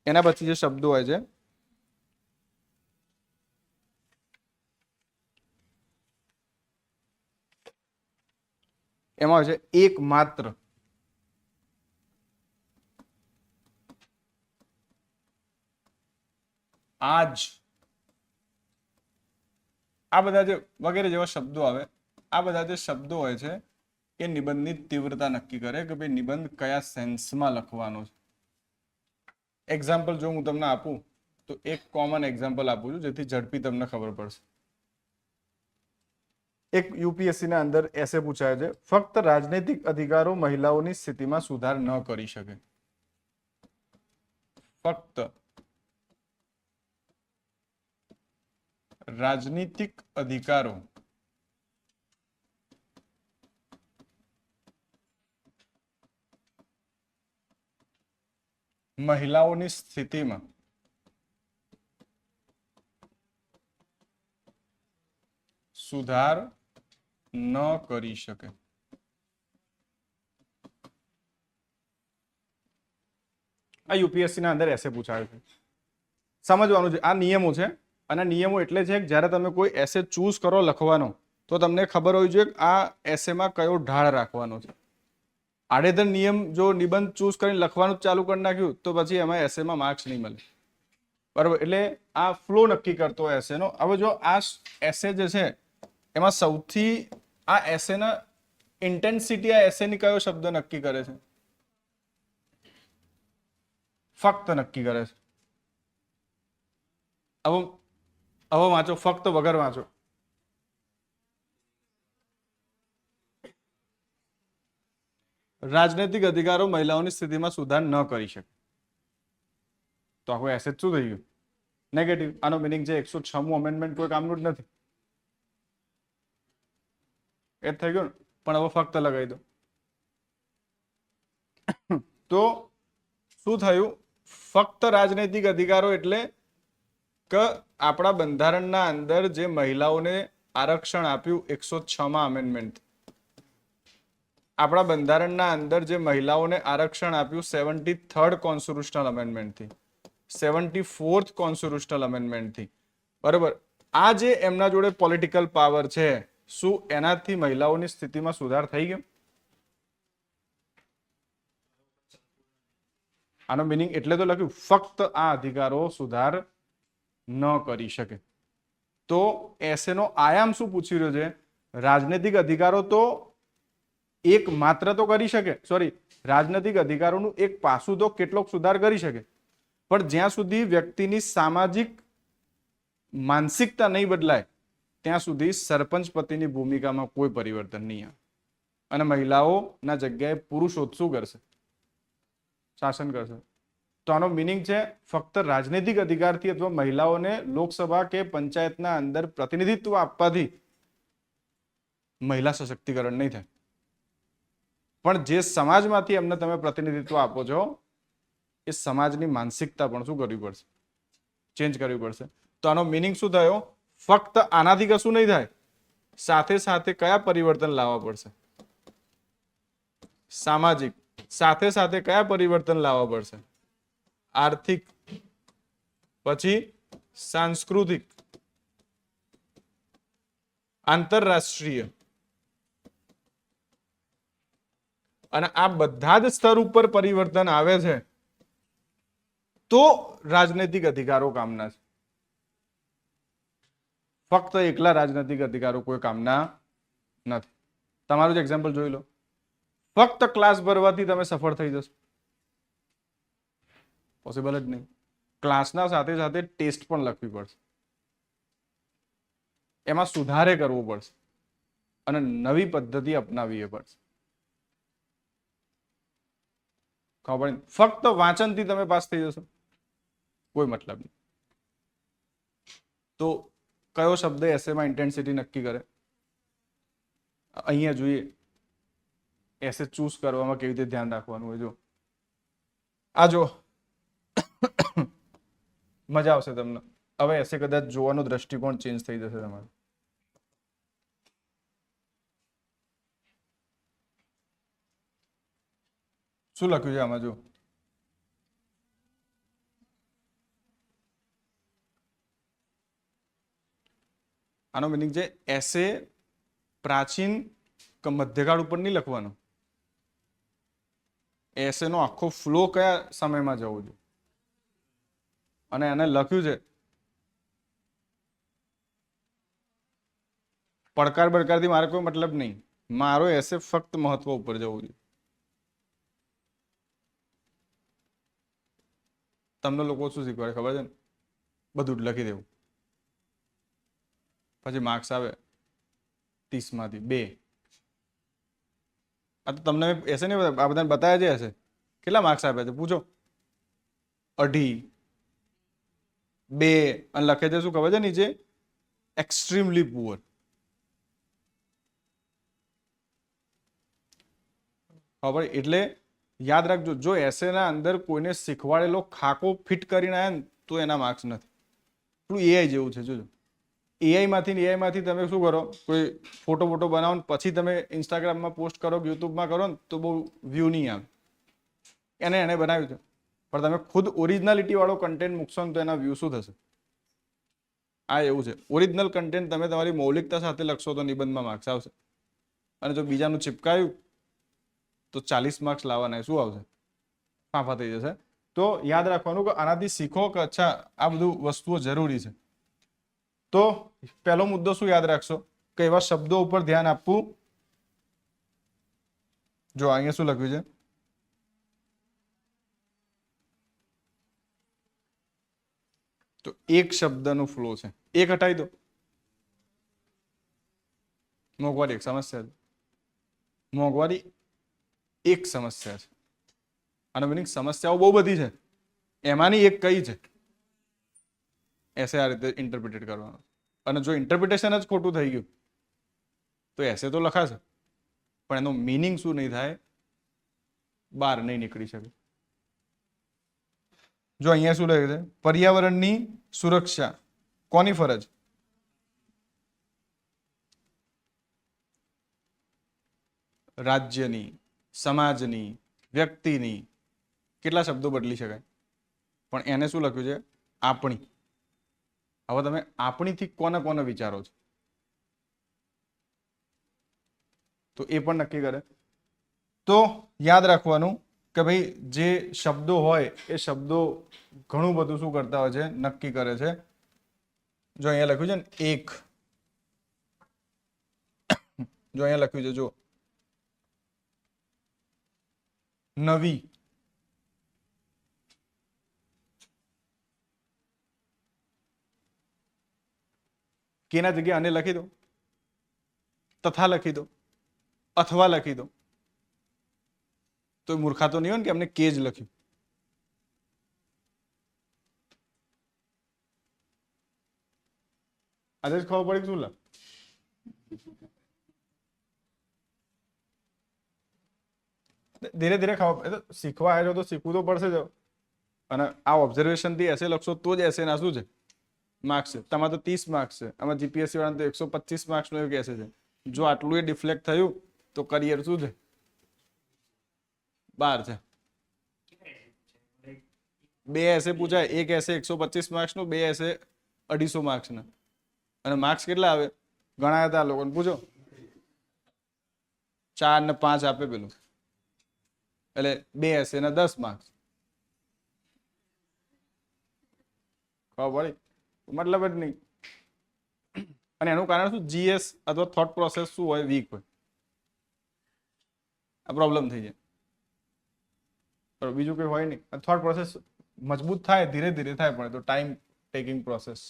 એના પછી જે શબ્દો હોય છે એમાં હોય છે એકમાત્ર, આજ, આ બધા જે વગેરે જેવા શબ્દો આવે, આ બધા જે શબ્દો હોય છે એ નિબંધની તીવ્રતા નક્કી કરે કે ભાઈ નિબંધ કયા સેન્સમાં લખવાનો છે. એક્ઝામ્પલ જો હું તમને આપું તો એક કોમન એક્ઝામ્પલ આપું છું જેથી ઝડપી તમને ખબર પડશે. એક યુપીએસસી ના અંદર એસે પૂછાય છે, ફક્ત રાજનૈતિક અધિકારો મહિલાઓની સ્થિતિમાં સુધાર ન કરી શકે. ફક્ત રાજનીતિક અધિકારો મહિલાઓની સ્થિતિમાં સુધાર ન કરી શકે. આ યુપીએસસી ના અંદર એસે પૂછાયું છે. સમજવાનું છે, આ નિયમો છે અને નિયમો એટલે છે કે જ્યારે તમે કોઈ એસે ચૂઝ કરો લખવાનો તો તમને ખબર હોવી જોઈએ કે આ એસેમાં કયો ઢાળ રાખવાનો છે. આડેધડ નિયમ જો નિબંધ ચૂઝ કરીને લખવાનું ચાલુ કરી નાખ્યું તો પછી એમાં એસેમાં માર્ક્સ નહીં મળે. બરાબર, એટલે આ ફ્લો નક્કી કરતો હોય એસેનો. હવે જો આ એસે જે છે એમાં સૌથી આ એસેના ઇન્ટેન્સિટી, આ એસેની કયો શબ્દ નક્કી કરે છે? ફક્ત નક્કી કરે છે. હવે વાંચો, ફક્ત વગર વાંચો. રાજનૈતિક અધિકારો મહિલાઓની સ્થિતિમાં સુધાર ન કરી શકે. તો આખું એસે શું થઈ ગયું? નેગેટિવ. આનો મિનિંગ છે 106મું અમેન્ડમેન્ટ કોઈ કામનું જ નથી. એ થઈ ગયું ને. પણ હવે ફક્ત લગાવી દો તો શું થયું? ફક્ત રાજનૈતિક અધિકારો એટલે કે આપણા બંધારણના અંદર જે મહિલાઓને આરક્ષણ આપ્યું 106માં અમેન્ડમેન્ટ, આપણા બંધારણના અંદર જે મહિલાઓને આરક્ષણ આપ્યું 73rd કોન્સ્ટિટ્યુશનલ અમેન્ડમેન્ટથી, 74th કોન્સ્ટિટ્યુશનલ અમેન્ડમેન્ટથી, બરાબર. આ જે એમના જોડે પોલિટિકલ પાવર છે, શું એનાથી મહિલાઓની સ્થિતિમાં સુધાર થઈ ગયો? આનો મિનિંગ એટલે તો લખ્યું ફક્ત આ અધિકારો સુધાર ન કરી શકે. તો એસેનો આયામ શું પૂછી રહ્યો છે? રાજનૈતિક અધિકારો તો એક માત્ર તો કરી શકે, સોરી, રાજનૈતિક અધિકારોનું એક પાસું તો કેટલોક સુધાર કરી શકે, પણ જ્યાં સુધી વ્યક્તિની સામાજિક માનસિકતા નહીં બદલાય ત્યાં સુધી સરપંચ પતિની ભૂમિકામાં કોઈ પરિવર્તન નહીં આવે અને મહિલાઓના જગ્યાએ પુરુષો શું કરશે? શાસન કરશે. તો આનો મિનિંગ છે ફક્ત રાજનૈતિક અધિકારથી અથવા મહિલાઓને લોકસભા કે પંચાયતના અંદર પ્રતિનિધિત્વ આપવાથી મહિલા સશક્તિકરણ નહીં થાય, પણ જે સમાજમાંથી એમને તમે પ્રતિનિધિત્વ આપો છો એ સમાજની માનસિકતા પણ શું કરવી પડશે? ચેન્જ કરવી પડશે. તો આનો મિનિંગ શું થયો? ફક્ત આનાથી કશું નહીં થાય, સાથે સાથે કયા પરિવર્તન લાવવા પડશે? સામાજિક. સાથે સાથે કયા પરિવર્તન લાવવા પડશે? આર્થિક, પછી સાંસ્કૃતિક, આંતરરાષ્ટ્રીય, અને આ બધા જ સ્તર ઉપર પરિવર્તન આવે છે તો રાજનૈતિક અધિકારો કામના છે. ફક્ત એકલા રાજનૈતિક અધિકારો કોઈ કામના નથી. તમારું જ એક્ઝામ્પલ જોઈ લો. ફક્ત ક્લાસ ભરવાથી તમે સફળ થઈ જશો? પોસિબલ જ નહીં. ક્લાસના સાથે સાથે ટેસ્ટ પણ લખવી પડશે, એમાં સુધારે કરવો પડશે અને નવી પદ્ધતિ અપનાવવી પડશે. ખબર નહીં ફક્ત વાંચનથી તમે પાસ થઈ જશો? કોઈ મતલબ નહીં. તો કયો શબ્દ એસેમાં ઇન્ટેન્સિટી નક્કી કરે? અહીંયા જોઈએ એસે ચૂઝ કરવામાં કેવી રીતે ધ્યાન રાખવાનું હોય. જો આ જો મજા આવશે તમને. હવે એસે કદાચ જોવાનો દ્રષ્ટિકોણ ચેન્જ થઈ જશે તમારો. શું લખ્યું છે આમાં? જો આનો મિનિંગ છે એસે પ્રાચીન મધ્યકાળ ઉપર નહીં લખવાનો. એસે નો આખો ફ્લો કયા સમયમાં જવો જોઈએ, અને એને લખ્યું છે પડકાર બડકારથી મારે કોઈ મતલબ નહીં. મારો એસે ફક્ત મહત્વ ઉપર જવું જોઈએ. તમને લોકો શું શીખવાડે ખબર છે ને? બધું જ લખી દેવું, પછી માર્ક્સ આવે 30 માંથી 2. આ તો તમને એસે નહીં, આ બધાને બતાવ્યા છે હશે. કેટલા માર્ક્સ આપ્યા છે પૂછો? 2.5, 2, અને લખે છે શું ખબર છે નીચે? Extremely poor. ખબર? એટલે યાદ રાખજો, જો એસેના અંદર કોઈને શીખવાડેલો ખાકો ફિટ કરીને આવ્યા ને તો એના માર્ક્સ નથી. પેલું એઆઈ જેવું છે. જોજો, એઆઈમાંથી તમે શું કરો? કોઈ ફોટો બનાવો ને પછી તમે ઇન્સ્ટાગ્રામમાં પોસ્ટ કરો, યુટ્યુબમાં કરો ને તો બહુ વ્યૂ નહીં આવે. એને બનાવ્યું છે, પણ તમે ખુદ ઓરિજિનાલિટી વાળો કન્ટેન્ટ મૂકશો ને તો એના વ્યૂ શું થશે? આ એવું છે. ઓરિજિનલ કન્ટેન્ટ તમે તમારી મૌલિકતા સાથે લખશો તો નિબંધમાં માર્ક્સ આવશે, અને જો બીજાનું ચિપકાયું તો 40 માર્ક્સ લાવવાના. શું આવશે? ફાંફા થઈ જશે. તો યાદ રાખવાનું કે આનાથી શીખો કે અચ્છા આ બધું વસ્તુઓ જરૂરી છે. તો પહેલો મુદ્દો શું યાદ રાખશો કે એવા શબ્દો ઉપર ધ્યાન આપવું. જો અહીંયા શું લખ્યું છે? તો એક શબ્દનો ફ્લો છે. એક હટાવી દો. મોંઘવારી એક સમસ્યા છે. મોંઘવારી એક સમસ્યા છે. આનો મીનિંગ સમસ્યાઓ બહુ બધી છે, એમાંની એક કઈ છે? એસે આ રીતે ઇન્ટરપ્રિટેટ કરવાનો. અને જો ઇન્ટરપ્રિટેશન જ ખોટું થઈ ગયું તો એસે તો લખાશે પણ એનો મીનિંગ શું નહીં થાય? બહાર નહીં નીકળી શકે. જો અહીંયા શું લખે છે? પર્યાવરણની સુરક્ષા કોની ફરજ? રાજ્યની, સમાજની, વ્યક્તિની. કેટલા શબ્દો બદલી શકાય, પણ એને શું લખ્યું છે? આપણી. હવે તમે આપણીથી કોને કોને વિચારો છો તો એ પણ નક્કી કરે. તો યાદ રાખવાનું કે ભાઈ જે શબ્દો હોય એ શબ્દો ઘણું બધું શું કરતા હોય છે? નક્કી કરે છે. જો અહીંયા લખ્યું છે ને એક, જો અહીંયા લખ્યું છે જો નવી, કેના જગ્યાએ આને લખી દો, તથા લખી દો, અથવા લખી દો તો મૂર્ખા તો નહીં હોય ને કે અમને કે જ લખ્યું. આજે જ ખબર પડી શું ધીરે ધીરે ખબર શીખવા આવ્યો તો શીખવું તો પડશે જ. અને આ ઓબ્ઝર્વેશન થી એસે લખશો તો જ એસે ના શું છે? માર્ક્સ છે. તમારે તો 30 માર્ક્સ છે, આમાં જીપીએસસી વાળા તો 125 માર્ક્સ નો એવું કહેશે છે. જો આટલું એ ડિફ્લેક્ટ થયું તો કરિયર શું છે? 12 છે. બે એસે પૂછાય, એક એસે 125 માર્ક્સનું, બે એસે 250 માર્ક્સના, અને માર્ક્સ કેટલા આવે ગણાયા હતા લોકોને પૂછો, 4 ને 5 આપે પેલું, એટલે બે એસે ને 10 માર્ક્સ. ખબર પડી? મતલબ જ નહીં. અને એનું કારણ શું? જીએસ અથવા થોટ પ્રોસેસ શું હોય? વીક હોય. આ પ્રોબ્લેમ થઈ જાય. બરાબર, બીજું કંઈ હોય નહીં. થોટ પ્રોસેસ મજબૂત થાય, ધીરે ધીરે થાય, પણ તો ટાઈમ ટેકિંગ પ્રોસેસ.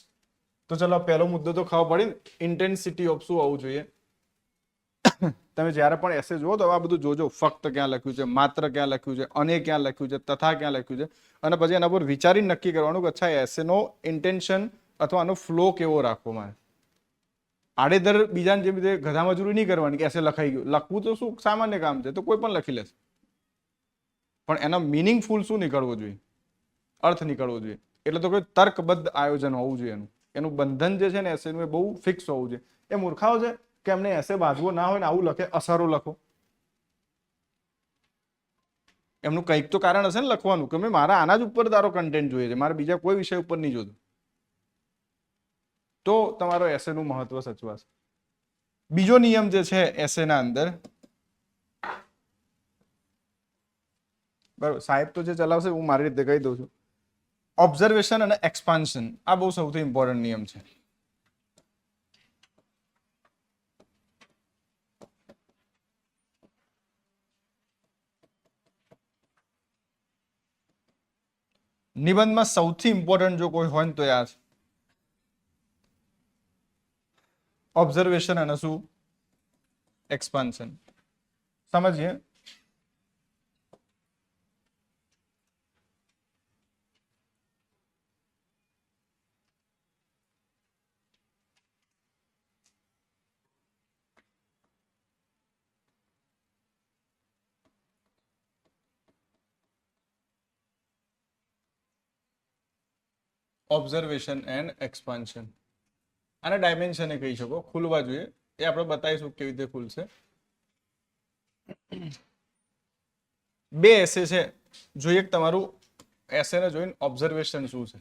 તો ચલો, પહેલો મુદ્દો તો ખબર પડી ને, ઇન્ટેન્સિટી ઓફ શું હોવું જોઈએ. તમે જ્યારે પણ એસે જુઓ તો આ બધું જોજો, ફક્ત ક્યાં લખ્યું છે, માત્ર ક્યાં લખ્યું છે, અને ક્યાં લખ્યું છે, તથા ક્યાં લખ્યું છે, અને પછી એના પર વિચારીને નક્કી કરવાનું કે અચ્છા એસેનો ઇન્ટેન્શન અથવા આનો ફ્લો કેવો રાખવો મારે. આડેધર બીજાને જેવી રીતે ગધા મજૂરી નહીં કરવાની કે એસે લખાઈ ગયું. લખવું તો શું સામાન્ય કામ છે, તો કોઈ પણ લખી લેશે, પણ એના મિનિંગફુલ શું નીકળવું જોઈએ? અર્થ નીકળવો જોઈએ. એટલે તો કોઈ તર્કબદ્ધ આયોજન હોવું જોઈએ. એનું બંધન જે છે ને એસેનું, એ બહુ ફિક્સ હોવું જોઈએ. એ મૂર્ખાઓ છે કે એમને એસે બાંધવો ના હોય ને આવું લખે, અસરો લખો. એમનું કંઈક તો કારણ હશે ને લખવાનું, કે મેં મારા આના જ ઉપર તારો કન્ટેન્ટ જોઈએ છે, મારે બીજા કોઈ વિષય ઉપર નહીં જોતું. તો તમારો એસેનું મહત્વ સચવાશે. બીજો નિયમ જે છે એસેના અંદર, બરાબર, સાહેબ તો જે ચલાવશે હું મારી રીતે કહી દઉં છું. ઓબ્ઝર્વેશન અને એક્સપાન્શન, આ બહુ સૌથી ઇમ્પોર્ટન્ટ નિયમ છે. નિબંધમાં સૌથી ઇમ્પોર્ટન્ટ જો કોઈ હોય ને તો આ છે. ઓબ્ઝર્વેશન અને શું? એક્સપાન્શન. સમજીએ. ઓબ્ઝર્વેશન એન્ડ એક્સપાન્શન, આને ડાયમેન્શન કહી શકો, ખુલવા જોઈએ. એ આપણે બતાવીશું કેવી રીતે ખુલશે. બે એસે છે, જોઈએ તમારું એસે ને જોઈને ઓબ્ઝર્વેશન શું છે.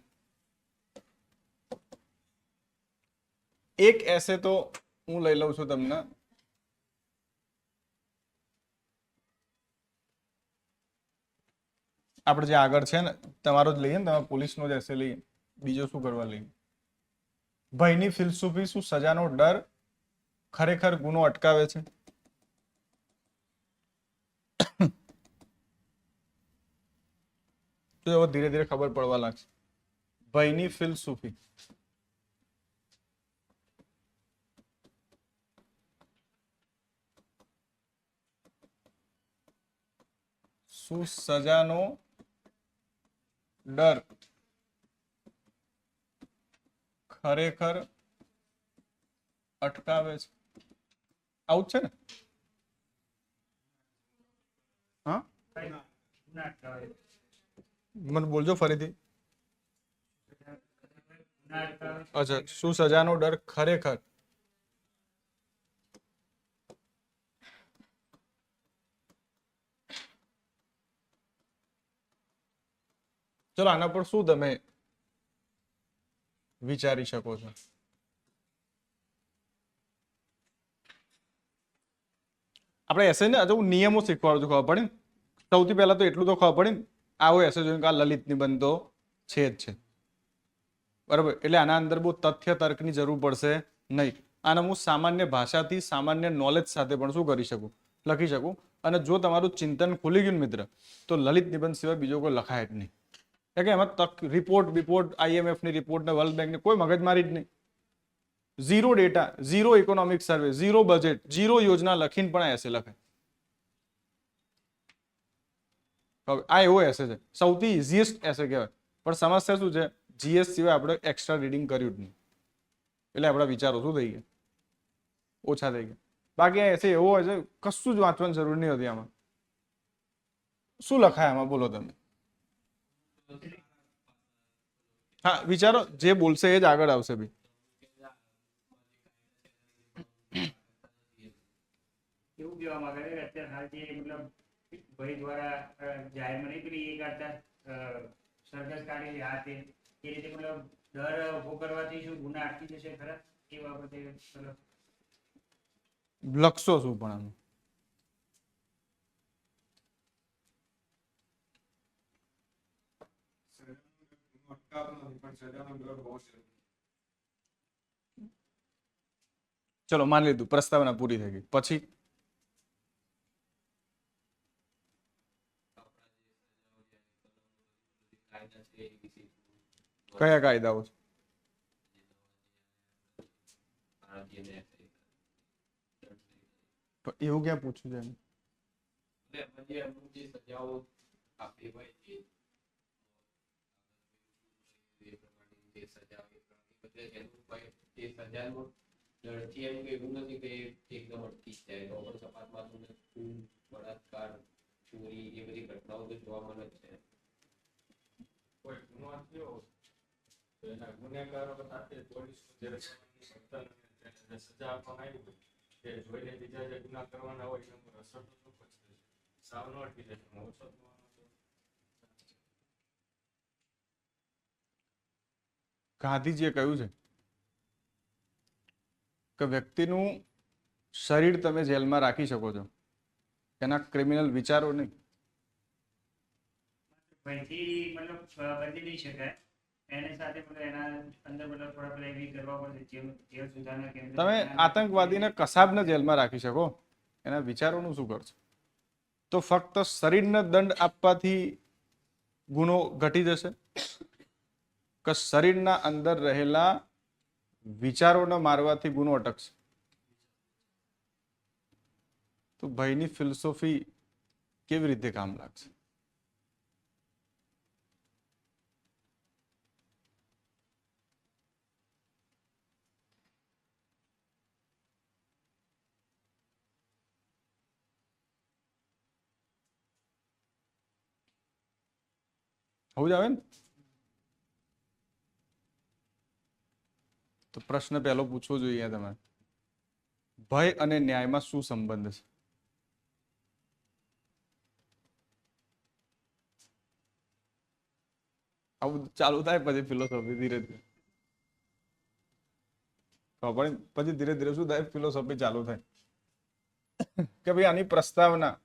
એક એસે તો હું લઈ લઉં છું તમને, આપણે જે આગળ છે ને તમારો જ લઈએ ને, તમે પોલીસનો જ એસે લઈએ, બીજો શું કરવા લઈએ? ભયની ફિલસૂફી, શું સજાનો ડર ખરેખર ગુનો અટકાવે છે? તો હવે ધીરે ધીરે ખબર પડવા લાગશે. ભયની ફિલસૂફી, શું સજાનો ડર ખરેખર અટકાવે છે? આવું જ છે ને? હા, મને બોલજો ફરીથી. અચ્છા, શું સજાનો ડર ખરેખર ચલો આના પર શું તમે વિચારી શકો છો? આપણે એસે ને હજુ નિયમો શીખવાડું છું, ખબર પડે ને? સૌથી પહેલા તો એટલું તો ખબર પડે ને, આવો એસે જોઈને કે આ લલિત નિબંધ તો છે જ છે, બરાબર. એટલે આના અંદર બહુ તથ્ય તર્કની જરૂર પડશે નહીં. આને હું સામાન્ય ભાષાથી, સામાન્ય નોલેજ સાથે પણ શું કરી શકું? લખી શકું. અને જો તમારું ચિંતન ખુલી ગયું મિત્ર, તો લલિત નિબંધ સિવાય બીજો કોઈ લખાય જ નહીં. કે એમાં રિપોર્ટ IMF ની રિપોર્ટ ને વર્લ્ડ બેંક ની કોઈ મગજમારી જ નહીં. Zero data, zero economic survey, zero budget, zero યોજના લખીને પણ એસે લખાય. આ એવો એસે છે, સૌથી ઇઝીએસ્ટ એસે કહેવાય. પણ સમસ્યા શું છે? જીએસ સિવાય આપણે એક્સ્ટ્રા રીડિંગ કર્યું જ નહીં, એટલે આપણા વિચારો શું થઈ ગયા? ઓછા થઈ ગયા. બાકી આ એસે એવો હોય છે, કશું જ વાંચવાની જરૂર નહીં હોતી. આમાં શું લખાય આમાં બોલો તમે? હા, વિચારો, જે બોલશે એ જ આગળ આવશે ભાઈ. એવું કહેવા માંગે છે કે અત્યારે હાલ જે મતલબ ભાઈ દ્વારા જાહેરમાં નહીં પેલી એ કરતા સરઘસ કાઢી આ તે એ રીતે મતલબ ડર ઉભો કરવાથી શું ગુના અટકી જશે ખરા એ બાબતે મતલબ લખશો શું પણ આનું ચલો માની લીધું પ્રસ્તાવના પૂરી થઈ ગઈ પછી કયા કાયદાઓ છે? તો એવું ક્યાં પૂછ્યું છે એમ? ચોરી એ બધી ઘટનાઓ તો જોવા મળે જ છે. કોઈ ગુનો થયો તો એના ગુનેગારો સાથે પોલીસનું જે વર્તન અને સજા આપવામાં આવી હોય તે જોઈને બીજા જે ગુના કરવાના હોય એના પર અસર તો ચોક્કસ થશે. સાવ ન અટકી જશે, ઓછો થવાનો છે. ગાંધીજીએ કહ્યું છે કે વ્યક્તિનું શરીર તમે જેલમાં રાખી શકો છો, એના ક્રિમિનલ વિચારો નહીં. ભયથી મતલબ બદલી નહીં શકાય એને સાથે મતલબ એના અંદર મતલબ થોડા પેલા એવી કરવા પડશે જેલ સુધારણા કેન્દ્ર તમે આતંકવાદીને કસાબને જેલમાં રાખી શકો, એના વિચારોનું શું કરશો? તો ફક્ત શરીરને દંડ આપવાથી ગુનો ઘટી જશે કે શરીરના અંદર રહેલા વિચારોને મારવાથી ગુનો અટકશે? તો ભયની ફિલોસોફી કેવી રીતે કામ લાગશે? હોવું જ આવે ને? તો પ્રશ્ન પહેલો પૂછવો જોઈએ તમારે, ભય અને ન્યાયમાં શું સંબંધ છે? આવું ચાલુ થાય પછી ફિલોસોફી ધીરે ધીરે પછી ધીરે ધીરે શું થાય? ફિલોસોફી ચાલુ થાય કે ભાઈ આની પ્રસ્તાવના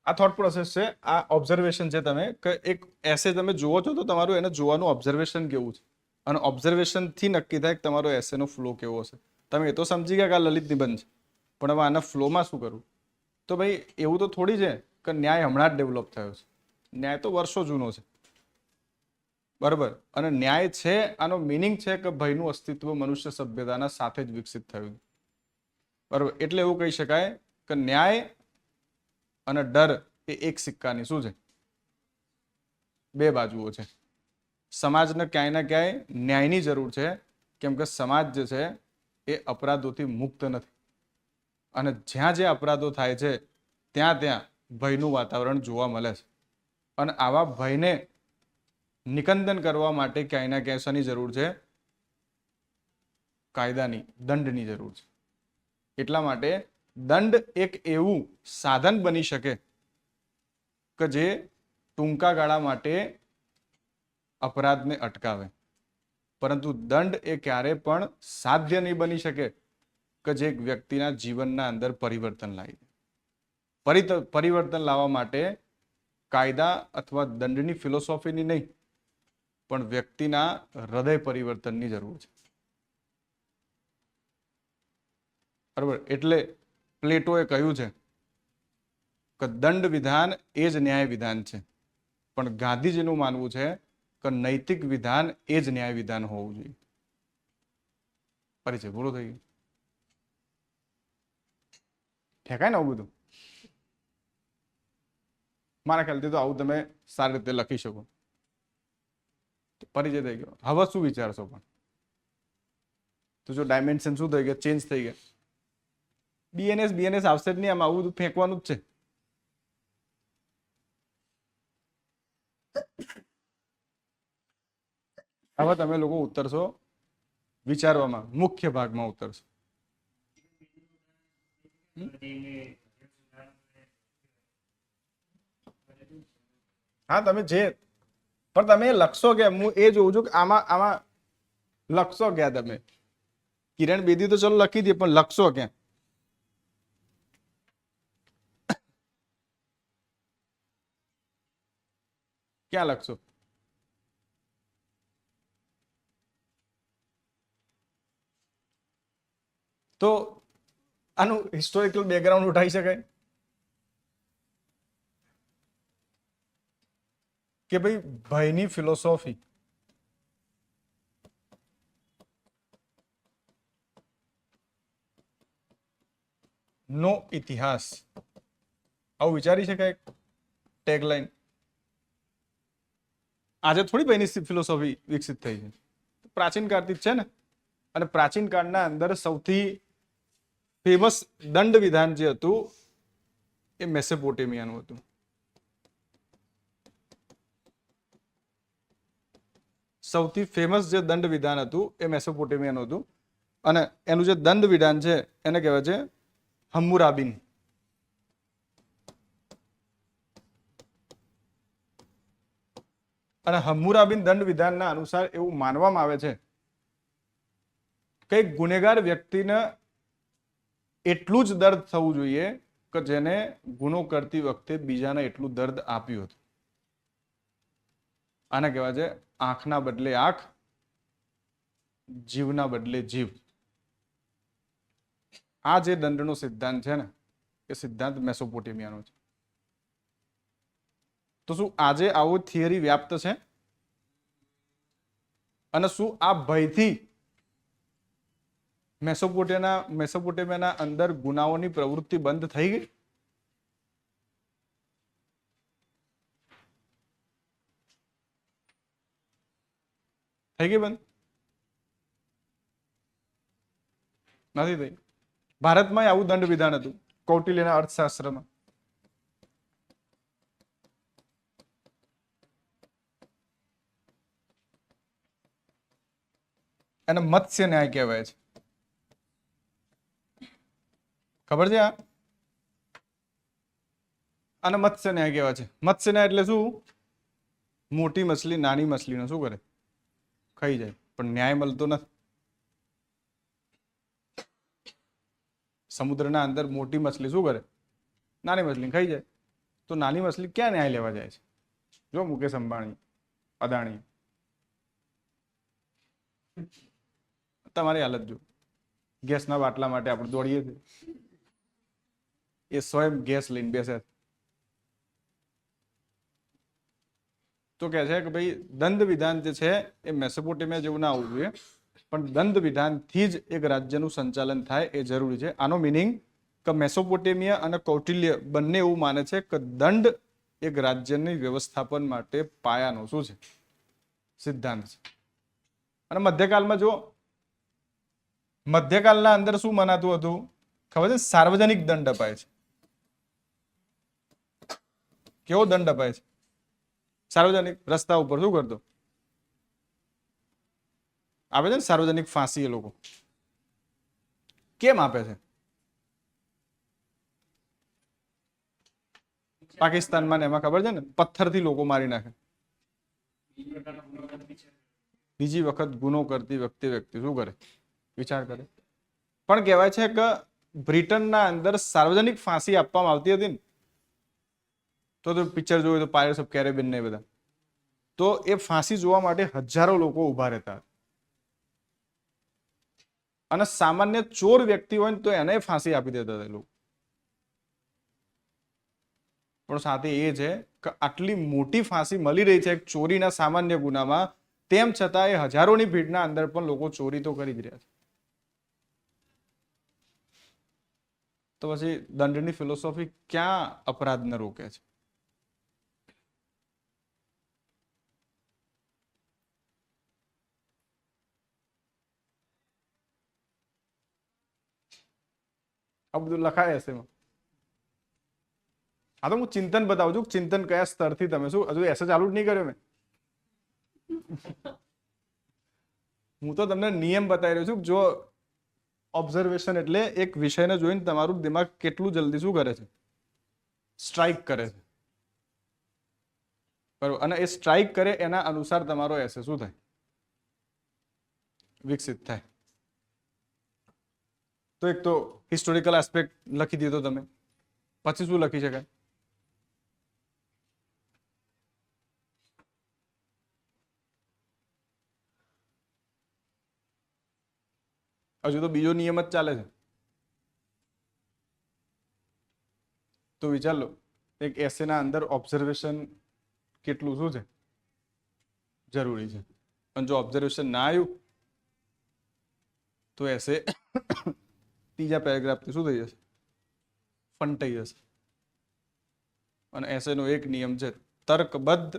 આ થોટ પ્રોસેસ છે, આ ઓબ્ઝર્વેશન છે. તમે કે એક એસે તમે જુઓ છો તો તમારું એને જોવાનું ઓબ્ઝર્વેશન કેવું છે, અને ઓબ્ઝર્વેશન થી નક્કી થાય કે તમારો એસેનો ફ્લો કેવો હશે. તમે એ તો સમજી ગયા કે આ લલિત નિબંધ છે, પણ હવે આના ફ્લોમાં શું કરવું? તો ભાઈ એવું તો થોડી છે કે ન્યાય હમણાં જ ડેવલપ થયો છે. ન્યાય તો વર્ષો જૂનો છે, બરાબર. અને ન્યાય છે, આનો મિનિંગ છે કે ભયનું અસ્તિત્વ મનુષ્ય સભ્યતાના સાથે જ વિકસિત થયું, બરાબર. એટલે એવું કહી શકાય કે ન્યાય અને ડર એ એક સિક્કાની શું છે? બે બાજુઓ છે. સમાજને ક્યાંય ને ક્યાંય ન્યાયની જરૂર છે, કેમ કે સમાજ જે છે એ અપરાધોથી મુક્ત નથી, અને જ્યાં જે અપરાધો થાય છે ત્યાં ત્યાં ભયનું વાતાવરણ જોવા મળે છે. અને આવા ભયને નિકંદન કરવા માટે ક્યાંય ના ક્યાંય શની જરૂર છે? કાયદાની, દંડની જરૂર છે. એટલા માટે દંડ એક એવું સાધન બની શકે કે જે ટૂંકા ગાળા માટે અપરાધને અટકાવે, પરંતુ દંડ એ ક્યારે પણ સાધ્ય નહીં બની શકે કે જે એક વ્યક્તિના જીવનના અંદર પરિવર્તન લાવી દે. પરિવર્તન લાવવા માટે કાયદા અથવા દંડની ફિલોસોફીની નહીં, પણ વ્યક્તિના હૃદય પરિવર્તનની જરૂર છે, બરાબર. એટલે પ્લેટોએ કહ્યું છે કે દંડ વિધાન એ જ ન્યાય વિધાન છે, પણ ગાંધીજીનું માનવું છે કે નૈતિક વિધાન એ જ ન્યાય વિધાન હોવું જોઈએ. પરિચય પૂરો થઈ ગયો. ઠેકાય ને આવું બધું? મારા ખ્યાલથી તો આવું તમે સારી રીતે લખી શકો. પરિચય થઈ ગયો. હવે શું વિચારશો? પણ તો જો ડાયમેન્શન શું થઈ ગયા? ચેન્જ થઈ ગયા. બીએનએસ આવશે જ નહીં, આમ આવું ફેંકવાનું જ છે. હવે તમે લોકો ઉતરશો વિચારવામાં, મુખ્ય ભાગમાં ઉતરશો. હા તમે જે પણ તમે લખશો કે હું એ જોઉં છું કે આમાં આમાં લખશો ક્યાં તમે? કિરણ બેદી તો ચલો લખી દે, પણ લખશો ક્યાં? ક્યાં લખશો? તો આનું હિસ્ટોરિકલ બેકગ્રાઉન્ડ ઉઠાઈ શકાય કે ભાઈ ભયની ફિલોસોફી, નો ઇતિહાસ, આવું વિચારી શકાય ટેગલાઇન? આજે થોડી ભયની ફિલોસોફી વિકસિત થઈ છે, પ્રાચીન કાળથી જ છે ને. અને પ્રાચીન કાળના અંદર સૌથી ફેમસ દંડ વિધાન જે હતું એ મેસોપોટેમિયાનું હતું. સૌથી ફેમસ જે દંડ વિધાન હતું એ મેસોપોટેમિયાનું હતું. અને એનું જે દંડ વિધાન છે એને કહેવાય છે હમ્મુરાબિન. અને હમ્મુરાબિન દંડ વિધાનના અનુસાર એવું માનવામાં આવે છે કે ગુનેગાર વ્યક્તિને એટલું જ દર્દ થવું જોઈએ કે જેને ગુનો કરતી વખતે બીજાને એટલું દર્દ આપ્યું હતું. આને કહેવાય છે આંખના બદલે આંખ, જીવના બદલે જીવ. આ જે દંડનો સિદ્ધાંત છે ને એ સિદ્ધાંત મેસોપોટેમિયાનો છે. તો શું આજે આવો થિયરી વ્યાપ્ત છે? અને શું આ ભયથી મેસોપોટેમિયાના અંદર ગુનાઓની પ્રવૃત્તિ બંધ થઈ ગઈ? થઈ ગઈ બંધ? નથી થઈ. ભારતમાં આવું દંડ વિધાન હતું કૌટિલ્યના અર્થશાસ્ત્રમાં. એને મત્સ્ય ન્યાય કહેવાય છે. ખબર છે? આને મત્સ્ય ન્યાય કહેવાય છે. મત્સ્ય ન્યાય એટલે શું? મોટી મછલી નાની મછલીને શું કરે? ખાઈ જાય. પણ ન્યાય મળતો નથી. સમુદ્રના અંદર મોટી મછલી શું કરે? નાની મછલી ખાઈ જાય. તો નાની મછલી ક્યાં ન્યાય લેવા જાય છે? જો મુકેશ અંબાણી, અદાણી, તમારી હાલત જો. ગેસના બાટલા માટે આપણે દોડીએ છીએ, એ સ્વયં ગેસ લઈને બેસે. તો કહે છે કે ભાઈ દંડ વિધાન જે છે એ મેસોપોટેમિયા જેવું ના હોવું જોઈએ, પણ દંડ વિધાનથી જ એક રાજ્યનું સંચાલન થાય એ જરૂરી છે. આનો મિનિંગ કે મેસોપોટેમિયા અને કૌટિલ્ય બંને એવું માને છે કે દંડ એક રાજ્યની વ્યવસ્થાપન માટે પાયાનો શું છે? સિદ્ધાંત છે. અને મધ્યકાળમાં જો મધ્યકાળના અંદર શું મનાતું હતું ખબર છે? સાર્વજનિક દંડ અપાય છે. કેવો દંડ અપાય છે? સાર્વજનિક. રસ્તા ઉપર શું કરતો આપે છે ને સાર્વજનિક ફાંસી. એ લોકો કેમ આપે છે? પાકિસ્તાનમાં ને એમાં ખબર છે ને પથ્થરથી લોકો મારી નાખે. બીજી વખત ગુનો કરતી વ્યક્તિ શું કરે? વિચાર કરે. પણ કહેવાય છે કે બ્રિટનના અંદર સાર્વજનિક ફાંસી આપવામાં આવતી હતી ને. તો પિક્ચર જોયું તો પાયરેટ્સ ઓફ કેરેબિયન ને બધા, તો એ ફાંસી જોવા માટે હજારો લોકો ઉભા રહેતા. અને સામાન્ય ચોર વ્યક્તિ હોય ને તો એને ફાંસી આપી દેતા હતા લોકો. પણ સાથે એ છે કે આટલી મોટી ફાંસી મળી રહી છે ચોરીના સામાન્ય ગુનામાં, તેમ છતાં એ હજારોની ભીડના અંદર પણ લોકો ચોરી તો કરી જ રહ્યા છે. તો પછી દંડની ફિલોસોફી ક્યાં અપરાધને રોકે છે? આ બધું લખાય હશે એમાં. આ તો હું ચિંતન બતાવું છું, ચિંતન કયા સ્તરથી તમે શું હજુ એસે ચાલુ જ નહીં કર્યો મેં. હું તો તમને નિયમ બતાવી રહ્યો છું. જો ઓબ્ઝર્વેશન એટલે એક વિષયને જોઈને તમારું દિમાગ કેટલું જલ્દી શું કરે છે? સ્ટ્રાઇક કરે છે. બરોબર, અને એ સ્ટ્રાઇક કરે એના અનુસાર તમારો એસે શું થાય, વિકસિત થાય. તો એક તો હિસ્ટોરિકલ એસ્પેક્ટ લખી દીધો તમે, પછી શું લખી શકાય? હજુ તો બીજો નિયમ જ ચાલે છે. તો વિચાર લો, એક એસે ના અંદર ઓબ્ઝર્વેશન કેટલું શું છે, જરૂરી છે. અને જો ઓબ્ઝર્વેશન ના આવ્યું તો એસે ત્રીજા પેરેગ્રાફથી શું થઈ જશે, ફંટાઈ જશે. અને એસેનો એક નિયમ છે, તર્કબદ્ધ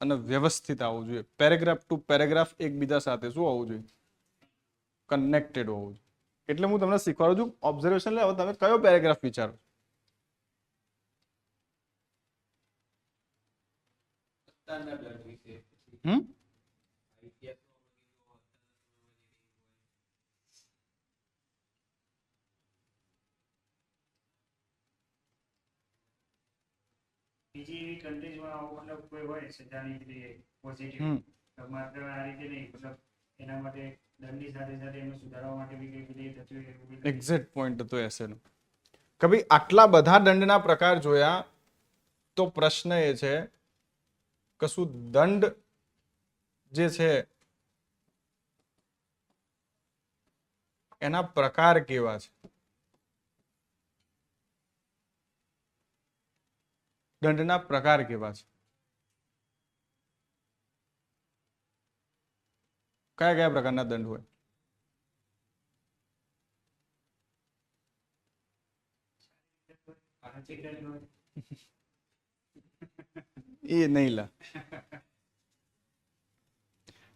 અને વ્યવસ્થિત આવવું જોઈએ. પેરેગ્રાફ ટુ પેરેગ્રાફ એકબીજા સાથે શું હોવું જોઈએ, કનેક્ટેડ હોવું જોઈએ. એટલે હું તમને શીખવાડું છું ઓબ્ઝર્વેશન લે. હવે તમે કયો પેરેગ્રાફ વિચારો? સત્તાના દંડ વિશે હમ બીજી એવી કન્ટ્રીઝમાં મતલબ કોઈ હોય સજાની પેલી પોઝિટિવ, હમ માત્ર આ રીતે નહીં, મતલબ એના માટે દંડની સાથે સાથે એમાં સુધારવા માટે બી કંઈ પેલી થતું હોય એવું બી એક્ઝેક્ટ પોઈન્ટ હતો એસેનો કે ભાઈ આટલા બધા દંડના પ્રકાર જોયા, તો પ્રશ્ન એ છે કે શું દંડ જે છે એના પ્રકાર કેવા છે, દંડના પ્રકાર કેવા છે, કયા કયા પ્રકારના દંડ હોય? આર્થિક દંડ હોય. એ નહીં લા.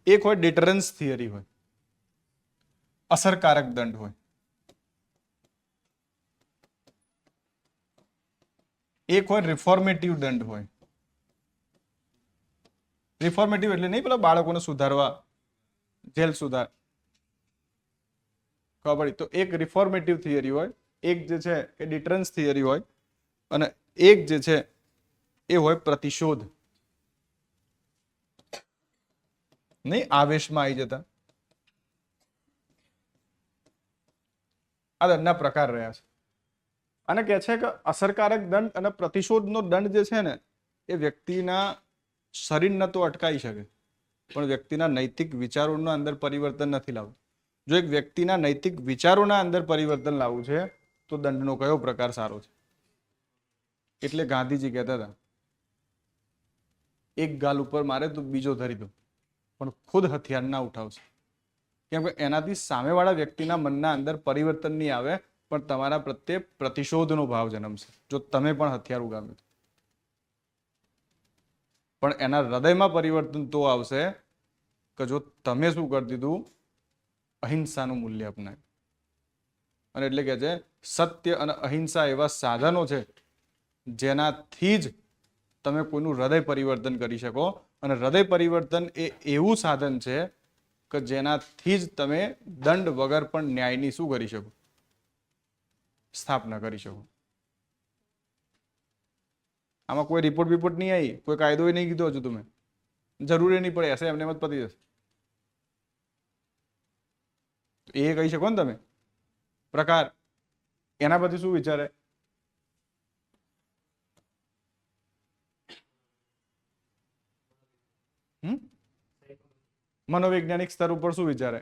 એક હોય ડિટરન્સ થિયરી હોય, અસરકારક દંડ હોય. એક હોય રિફોર્મેટિવ દંડ હોય. રિફોર્મેટિવ એટલે નહીં પેલા બાળકોને સુધારવા, જેલ સુધાર, ખબર પડી? તો એક રિફોર્મેટિવ થિયરી હોય, એક જે છે એ ડિટરન્સ થિયરી હોય, અને એક જે છે એ હોય પ્રતિશોધ. નહીં આવેશમાં આવી જતા. આ દંડના પ્રકાર રહ્યા છે. અને કહે છે કે અસરકારક દંડ અને પ્રતિશોધનો દંડ જે છે ને એ વ્યક્તિના શરીરને તો અટકાવી શકે, પણ વ્યક્તિના નૈતિક વિચારોના અંદર પરિવર્તન નથી લાવતું. જો એક વ્યક્તિના નૈતિક વિચારોના અંદર પરિવર્તન લાવવું છે તો દંડનો કયો પ્રકાર સારો છે? એટલે ગાંધીજી કહેતા હતા, એક ગાલ ઉપર મારે તો બીજો ધરી દો, પણ ખુદ હથિયાર ના ઉઠાવશે. કેમ કે એનાથી સામેવાળા વ્યક્તિના મનના અંદર પરિવર્તન નહીં આવે, પણ તમારા પ્રત્યે પ્રતિશોધનો ભાવ જન્મશે જો તમે પણ હથિયાર ઉગામ્યું. પણ એના હૃદયમાં પરિવર્તન તો આવશે કે જો તમે શું કરી દીધું, અહિંસાનું મૂલ્ય અપનાવ્યું. અને એટલે કે છે સત્ય અને અહિંસા એવા સાધનો છે જેનાથી જ તમે કોઈનું હૃદય પરિવર્તન કરી શકો. અને હૃદય પરિવર્તન એ એવું સાધન છે કે જેનાથી જ તમે દંડ વગર પણ ન્યાયની શું કરી શકો, સ્થાપના કરી શકો. આમાં કોઈ રિપોર્ટ બિપોર્ટ નહીં આવી, કોઈ કાયદો નહીં કીધો હજુ તમે, જરૂરી નહીં પડે, એસે એમને એમ જ પતી જશે. એ કહી શકો ને તમે પ્રકાર. એના પછી શું વિચારે? મનોવૈજ્ઞાનિક સ્તર ઉપર શું વિચારે?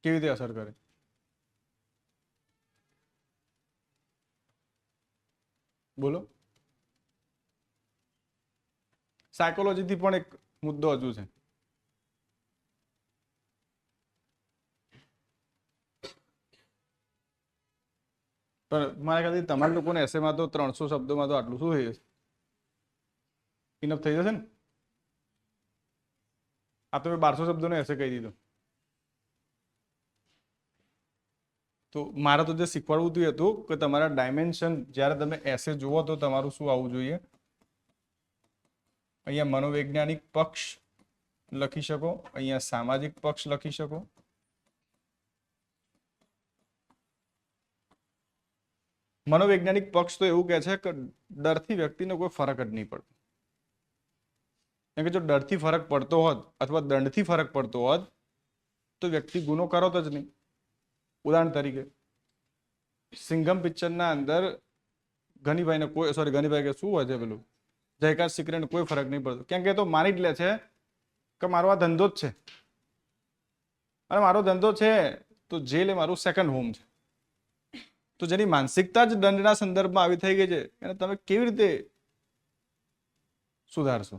કેવી રીતે અસર કરે? બોલો. સાયકોલોજીથી પણ એક મુદ્દો હજુ છે. પણ મારા ખ્યાલથી તમારા લોકોને એસેમાં તો 300 શબ્દોમાં તો આટલું શું થઈ જશે, ઇનફ થઈ જશે ને? આ તો 1200 શબ્દોનો એસે કહી દીધો. તો મારે તો જે શીખવાડવું હતું કે તમારા ડાયમેન્શન જ્યારે તમે એસે જુઓ તો તમારું શું આવવું જોઈએ. અહીંયા મનોવૈજ્ઞાનિક પક્ષ લખી શકો, અહીંયા સામાજિક પક્ષ લખી શકો, મનોવૈજ્ઞાનિક પક્ષ તો એવું કહે છે કે ડરથી વ્યક્તિને કોઈ ફરક જ નહીં પડતો. કેમ કે જો ડરથી ફરક પડતો હોત અથવા દંડથી ફરક પડતો હોત તો વ્યક્તિ ગુનો કરતો જ નહીં. ઉદાહરણ તરીકે સિંઘમ પિક્ચરના અંદર ગનીભાઈને ગનીભાઈ કે શું હોય છે પેલું જયકાર સિકરેને કોઈ ફરક નહીં પડતો. કેમ કે એ તો માની જ લે છે કે મારો આ ધંધો જ છે અને મારો ધંધો છે તો જેલ એ મારું સેકન્ડ હોમ છે. તો જેની માનસિકતા જ દંડના સંદર્ભમાં આવી થઈ ગઈ છે એને તમે કેવી રીતે સુધારશો?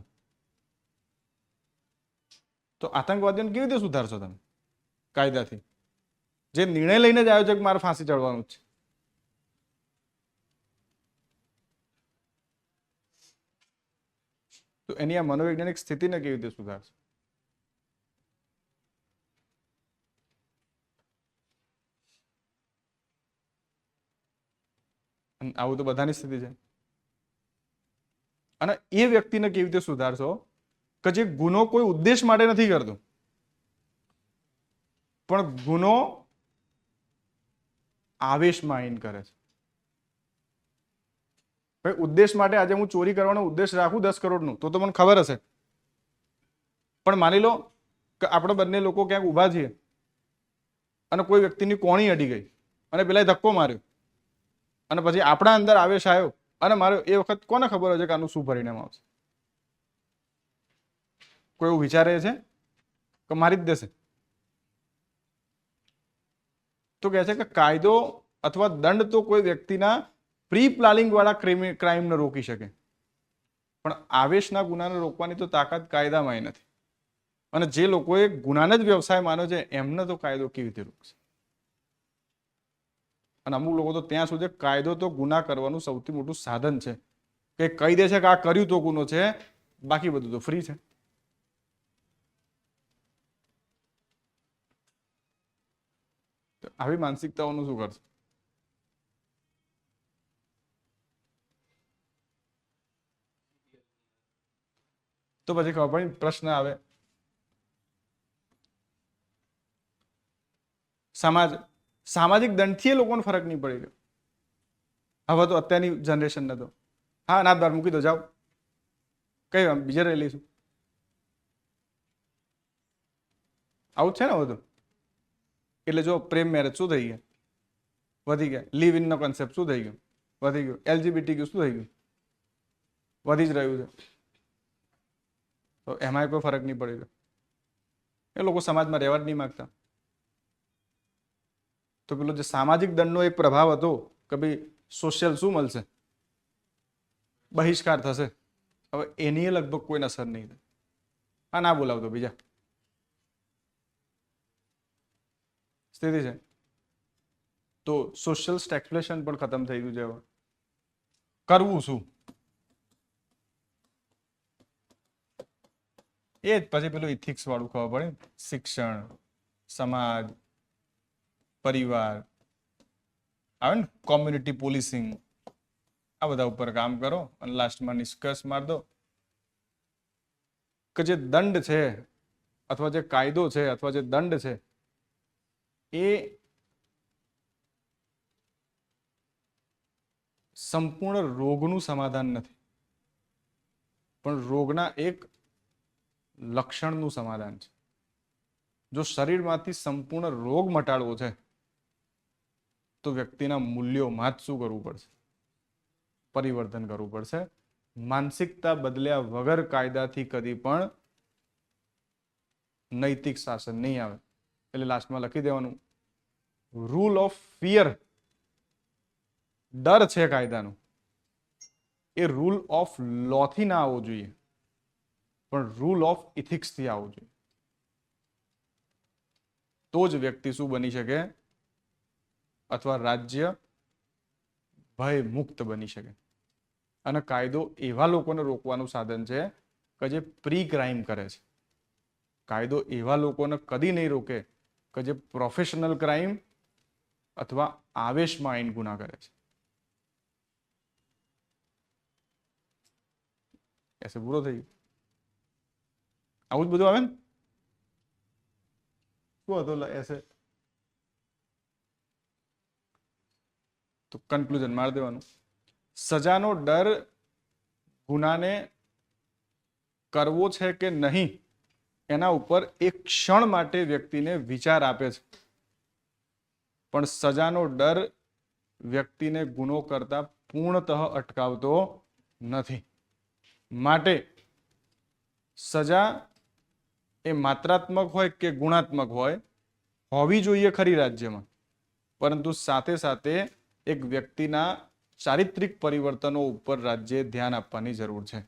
તો આતંકવાદીઓને કેવી રીતે સુધારશો તમે કાયદાથી? જે નિર્ણય લઈને જ આવ્યો છે કે મારે ફાંસી ચડવાનું જ છે. તો એની આ મનોવૈજ્ઞાનિક સ્થિતિને કેવી રીતે સુધારશો? આવું તો બધાની સ્થિતિ છે. અને એ વ્યક્તિને કેવી રીતે સુધારશો કે જે ગુનો કોઈ ઉદ્દેશ માટે નથી કરતો, પણ ગુનો આવેશમાં આવીને કરે છે. ભાઈ ઉદ્દેશ માટે આજે હું ચોરી કરવાનો ઉદ્દેશ રાખું 10 કરોડનું તો મને ખબર હશે, પણ માની લો કે આપણે બંને લોકો ક્યાંક ઊભા છીએ અને કોઈ વ્યક્તિની કોણી અડી ગઈ અને પેલા ધક્કો માર્યો અને પછી આપણા અંદર આવેશ આવ્યો અને મારો, એ વખત કોને ખબર હોય છે કે આનું શું પરિણામ આવશે? કોઈ એવું વિચારે છે કે મારી જ દેશે? તો કહે છે કે કાયદો અથવા દંડ તો કોઈ વ્યક્તિના પ્રી પ્લાનિંગ વાળા ક્રાઇમને રોકી શકે, પણ આવેશના ગુનાને રોકવાની તો તાકાત કાયદામાં નથી. અને જે લોકોએ ગુનાને જ વ્યવસાય માન્યો છે એમને તો કાયદો કેવી રીતે રોકશે? અને અમુક લોકો તો ત્યાં સુધી કાયદો તો ગુના કરવાનું સૌથી મોટું સાધન છે કે કહી દે છે કે આ કર્યું તો ગુનો છે, બાકી બધું તો ફ્રી છે. આવી માનસિકતાઓનું શું કરશે? તો પછી ખબર પડી પ્રશ્ન આવે સામાજિક દંડથી એ લોકોને ફરક નહીં પડી રહ્યો. હવે તો અત્યારની જનરેશનને તો હા ના બાર મૂકી દો, જાઓ, કઈ બીજે રહી લઈશું. આવું જ છે ને હવે તો. એટલે જો પ્રેમ મેરેજ શું થઈ ગયા? વધી ગયા. લિવ ઇન નો કોન્સેપ્ટ શું થઈ ગયો? વધી ગયો. એલજીબીટી શું થઈ ગયું? વધી જ રહ્યું છે. તો એમાંય કોઈ ફરક નહીં પડી રહ્યો. એ લોકો સમાજમાં રહેવા જ નહીં માંગતા. તો પેલો જે સામાજિક દંડનો એક પ્રભાવ હતો કે ભાઈ સોશિયલ શું મળશે, બહિષ્કાર થશે, હવે એની લગભગ કોઈ અસર નહીં થાય. હા ના બોલાવતો બીજા સ્થિતિ છે. તો સોશિયલ સ્ટેગ્ફ્લેશન પણ ખતમ થઈ ગયું છે. હવે કરવું શું? એ જ પછી પેલું ઇથિક્સ વાળું ખબર પડે. શિક્ષણ, સમાજ, પરિવાર આવે ને, કોમ્યુનિટી પોલીસિંગ, આ બધા ઉપર કામ કરો અને લાસ્ટમાં નિષ્કર્ષ માર દો કે જે દંડ છે અથવા જે કાયદો છે અથવા જે દંડ છે એ સંપૂર્ણ રોગનું સમાધાન નથી, પણ રોગના એક લક્ષણનું સમાધાન છે. જો શરીરમાંથી સંપૂર્ણ રોગ મટાડવો છે તો વ્યક્તિના મૂલ્યોમાં જ શું કરવું પડશે? પરિવર્તન કરવું પડશે. માનસિકતા બદલ્યા વગર કાયદાથી કદી પણ નૈતિક શાસન નહીં આવે. એટલે લાસ્ટમાં લખી દેવાનું રૂલ ઓફ ફિયર. ડર છે કાયદાનો, એ રૂલ ઓફ લો થી ના આવવો જોઈએ, પણ રૂલ ઓફ ઇથિક્સ થી આવવું જોઈએ. તો જ વ્યક્તિ શું બની શકે? અથવા રાજ્ય ભય મુક્ત બની શકે. અને કાયદો એવા લોકોને રોકવાનું સાધન છે કે જે પ્રી ક્રાઇમ કરે છે. કાયદો એવા લોકોને કદી નહીં રોકે કે જે પ્રોફેશનલ ક્રાઇમ અથવા આવેશમાં આવીને ગુના કરે છે. એસે પૂરો થઈ ગયો. આવું જ બધું આવે ને. શું હતું એસે? તો તો કન્ક્લુઝન મારી દેવાનું. સજાનો ડર ગુનાને કરવો છે કે નહીં એના ઉપર એક ક્ષણ માટે વ્યક્તિને વિચાર આપે છે, પણ સજાનો ડર વ્યક્તિને ગુનો કરતા પૂર્ણતઃ અટકાવતો નથી. માટે સજા એ માત્રાત્મક હોય કે ગુણાત્મક હોય, હોવી જોઈએ ખરી રાજ્યમાં, પરંતુ સાથે સાથે એક વ્યક્તિના ચારિત્રિક પરિવર્તનો ઉપર રાજ્યે ધ્યાન આપવાની જરૂર છે.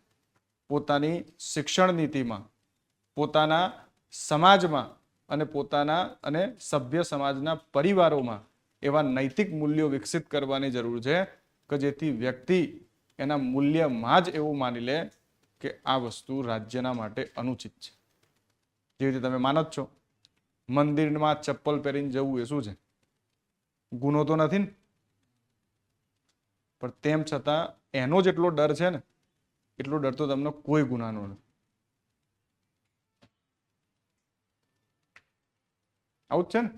પોતાની શિક્ષણ નીતિમાં, પોતાના સમાજમાં અને પોતાના અને સભ્ય સમાજના પરિવારોમાં એવા નૈતિક મૂલ્યો વિકસિત કરવાની જરૂર છે કે જેથી વ્યક્તિ એના મૂલ્યમાં જ એવું માની લે કે આ વસ્તુ રાજ્યના માટે અનુચિત છે. જેવી રીતે તમે માનો જ છો, મંદિરમાં ચપ્પલ પહેરીને જવું એ શું છે? ગુનો તો નથી ને? પણ તેમ છતાં એનો જેટલો ડર છે ને એટલો ડર તો તમને કોઈ ગુનાનો નથી. આવું જ છે ને?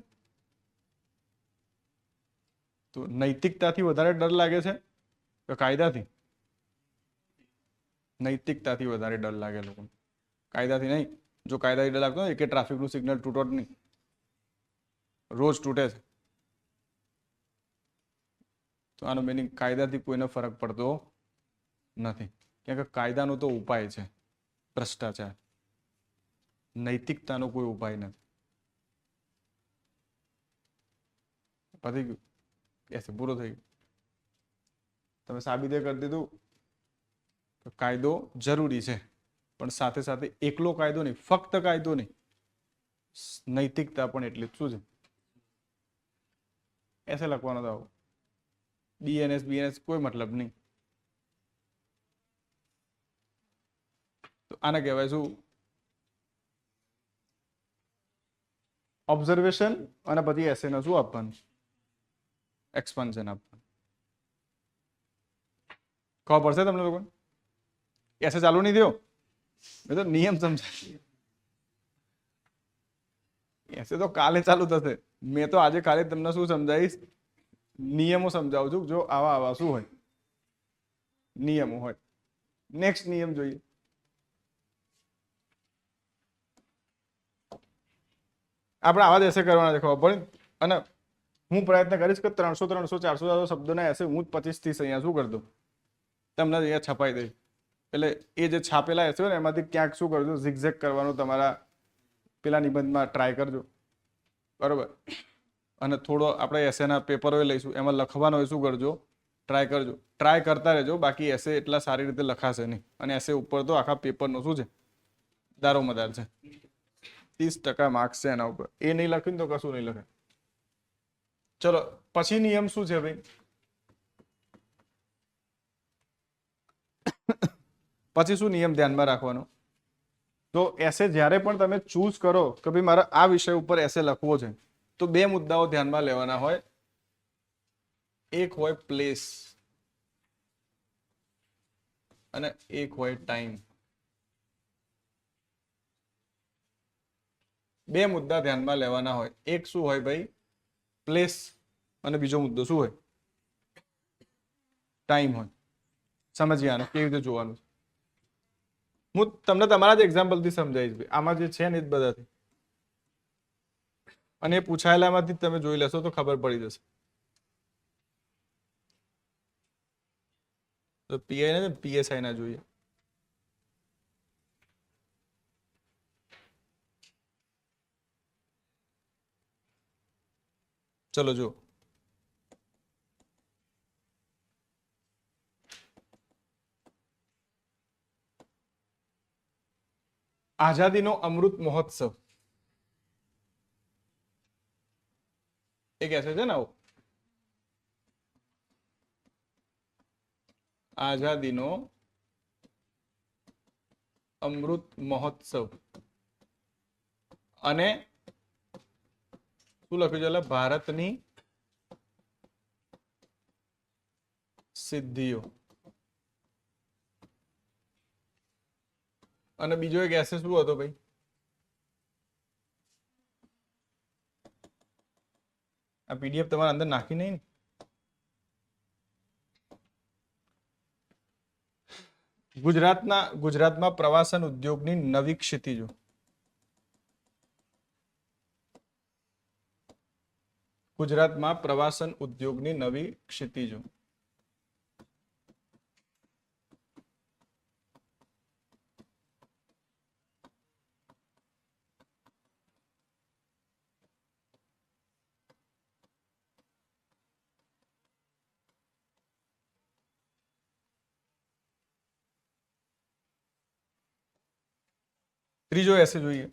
તો નૈતિકતાથી વધારે ડર લાગે છે કે કાયદાથી? નૈતિકતાથી વધારે ડર લાગે લોકોને, કાયદાથી નહીં. જો કાયદાથી ડર લાગતો હોય કે ટ્રાફિકનું સિગ્નલ તૂટો જ નહીં, રોજ તૂટે છે, તો આનો મિનિંગ કાયદાથી કોઈને ફરક પડતો નથી. કેમ કે કાયદાનો તો ઉપાય છે ભ્રષ્ટાચાર, નૈતિકતાનો કોઈ ઉપાય નથી. પતી ગયું, એસે પૂરો થઈ ગયો. તમે સાબિતે કરી દીધું કે કાયદો જરૂરી છે, પણ સાથે સાથે એકલો કાયદો નહીં, ફક્ત કાયદો નહીં, નૈતિકતા પણ એટલી જ. શું છે? એસે લખવાનો તો બીએનએસ કોઈ મતલબ નહીં. તો આને કહેવાય શું? ઓબ્ઝર્વેશન. અને પછી એસેને શું આપવાનું? એક્સપાન્શન આપવાનું. ખબર પડશે તમને લોકોને? એસે ચાલુ નહીં થયો, મેં તો નિયમ સમજાય. એસે તો કાલે ચાલુ થશે. મેં તો આજે ખાલી તમને શું સમજાવીશ? નિયમો સમજાવું છું. જો આવા આવા શું હોય નિયમો હોય. નેક્સ્ટ નિયમ જોઈએ. આપણે આવા જ એસે કરવાના છે, ખબર પડે? અને હું પ્રયત્ન કરીશ કે 300, 400 શબ્દોના એસે હું જ 25-30 અહીંયા શું કરી દઉં, તમને અહીંયા છપાઈ દઈશ. એટલે એ જે છાપેલા એસે હોય ને એમાંથી ક્યાંક શું કરજો, ઝિગઝેગ કરવાનું તમારા પેલા નિબંધમાં ટ્રાય કરજો, બરોબર? અને થોડો આપણે એસેના પેપરો લઈશું, એમાં લખવાનો હોય શું કરજો, ટ્રાય કરજો. ટ્રાય કરતા રહેજો, બાકી એસે એટલા સારી રીતે લખાશે નહીં. અને એસે ઉપર તો આખા પેપરનો શું છે, દારોમદાર છે. 30% માર્ક્સ છે એના ઉપર. એ નહીં લખ્યું તો કશું નહીં લખે. ચલો પછી નિયમ શું છે ભાઈ? પછી શું નિયમ ધ્યાનમાં રાખવાનો? તો એસે જ્યારે પણ તમે ચૂઝ કરો કે ભાઈ મારે આ વિષય ઉપર એસે લખવો છે, તો બે મુદ્દાઓ ધ્યાનમાં લેવાના હોય. એક હોય પ્લેસ અને એક હોય ટાઈમ. બે મુદ્દા ધ્યાનમાં લેવાના હોય. એક શું હોય ભાઈ? પ્લેસ. અને બીજો મુદ્દો શું હોય? ટાઈમ હોય. સમજીએ આને કેવી રીતે જોવાનું છે. હું તમને તમારા જ એક્ઝામ્પલથી સમજાવીશ ભાઈ. આમાં જે છે ને એ જ બધાથી, અને એ પૂછાયેલામાંથી તમે જોઈ લેશો તો ખબર પડી જશે. તો પીઆઈ ને પીએસઆઈ ના જોઈએ. ચલો જો, આઝાદીનો અમૃત મહોત્સવ એ કહેશે છે ને આવું, આઝાદીનો અમૃત મહોત્સવ. અને શું લખ્યું છે? એટલે ભારતની સિદ્ધિઓ. અને બીજો એક એસે શું હતો ભાઈ? આ પીડીએફ તમારા અંદર નાખી નહીં ને? ગુજરાતમાં પ્રવાસન ઉદ્યોગની નવી ક્ષિતિજો. ગુજરાતમાં પ્રવાસન ઉદ્યોગની નવી ક્ષિતિજો. ત્રીજો એસે જોઈએ.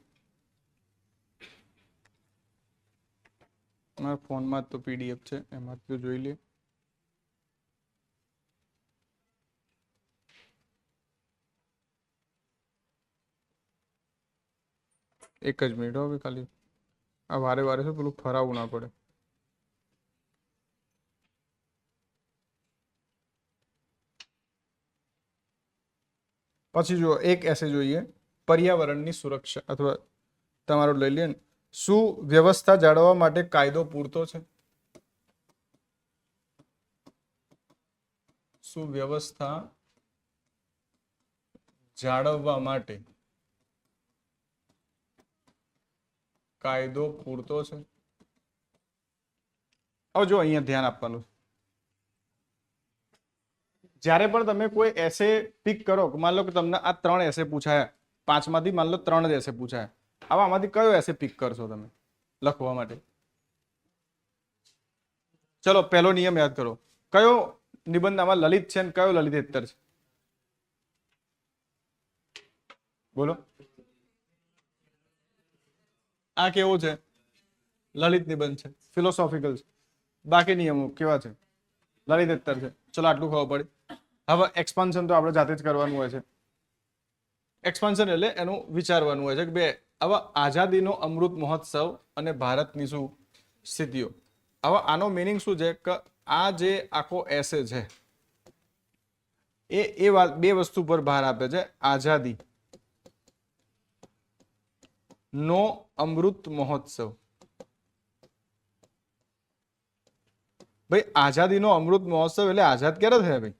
મારા ફોનમાં તો પીડીએફ છે, એમાં તો જોઈ લે. એક જ મિનિટ હવે ખાલી આ વારે વારે છે પેલું ફરાવું ના પડે. પછી જો એક એસે જોઈએ, પર્યાવરણની સુરક્ષા અથવા તમારું લઈ લે. શું વ્યવસ્થા જાળવવા માટે કાયદો પૂરતો છે? શું વ્યવસ્થા જાળવવા માટે કાયદો પૂરતો છે? હવે જો અહીંયા ધ્યાન આપવાનું, જ્યારે પણ તમે કોઈ એસે પિક કરો, માન લો કે તમને આ 3 એસે પૂછાયા, 5 માંથી માન લો 3 જ એસે પૂછાયા, હવે આમાંથી કયો એસે પિક કરશો તમે લખવા માટે? ચલો પહેલો નિયમ યાદ કરો. કયો નિબંધ આમાં લલિત છે અને કયો લલિતેતર છે? બોલો. આ કેવો છે? લલિત નિબંધ છે, ફિલોસોફિકલ છે. બાકી નિયમો કેવા છે? લલિતેતર છે. ચલો આટલું ખબર પડી. હવે એક્સપાન્શન તો આપણે જાતે જ કરવાનું હોય છે. એક્સપાન્શન એટલે એનું વિચારવાનું હોય છે કે બે હવે આઝાદીનો અમૃત મહોત્સવ અને ભારતની શું સ્થિતિઓ. હવે આનો મિનિંગ શું છે કે આ જે આખો એસે છે એ વાત બે વસ્તુ પર ભાર આપે છે. આઝાદી નો અમૃત મહોત્સવ. ભાઈ આઝાદીનો અમૃત મહોત્સવ એટલે આઝાદ ક્યારે થયા ભાઈ?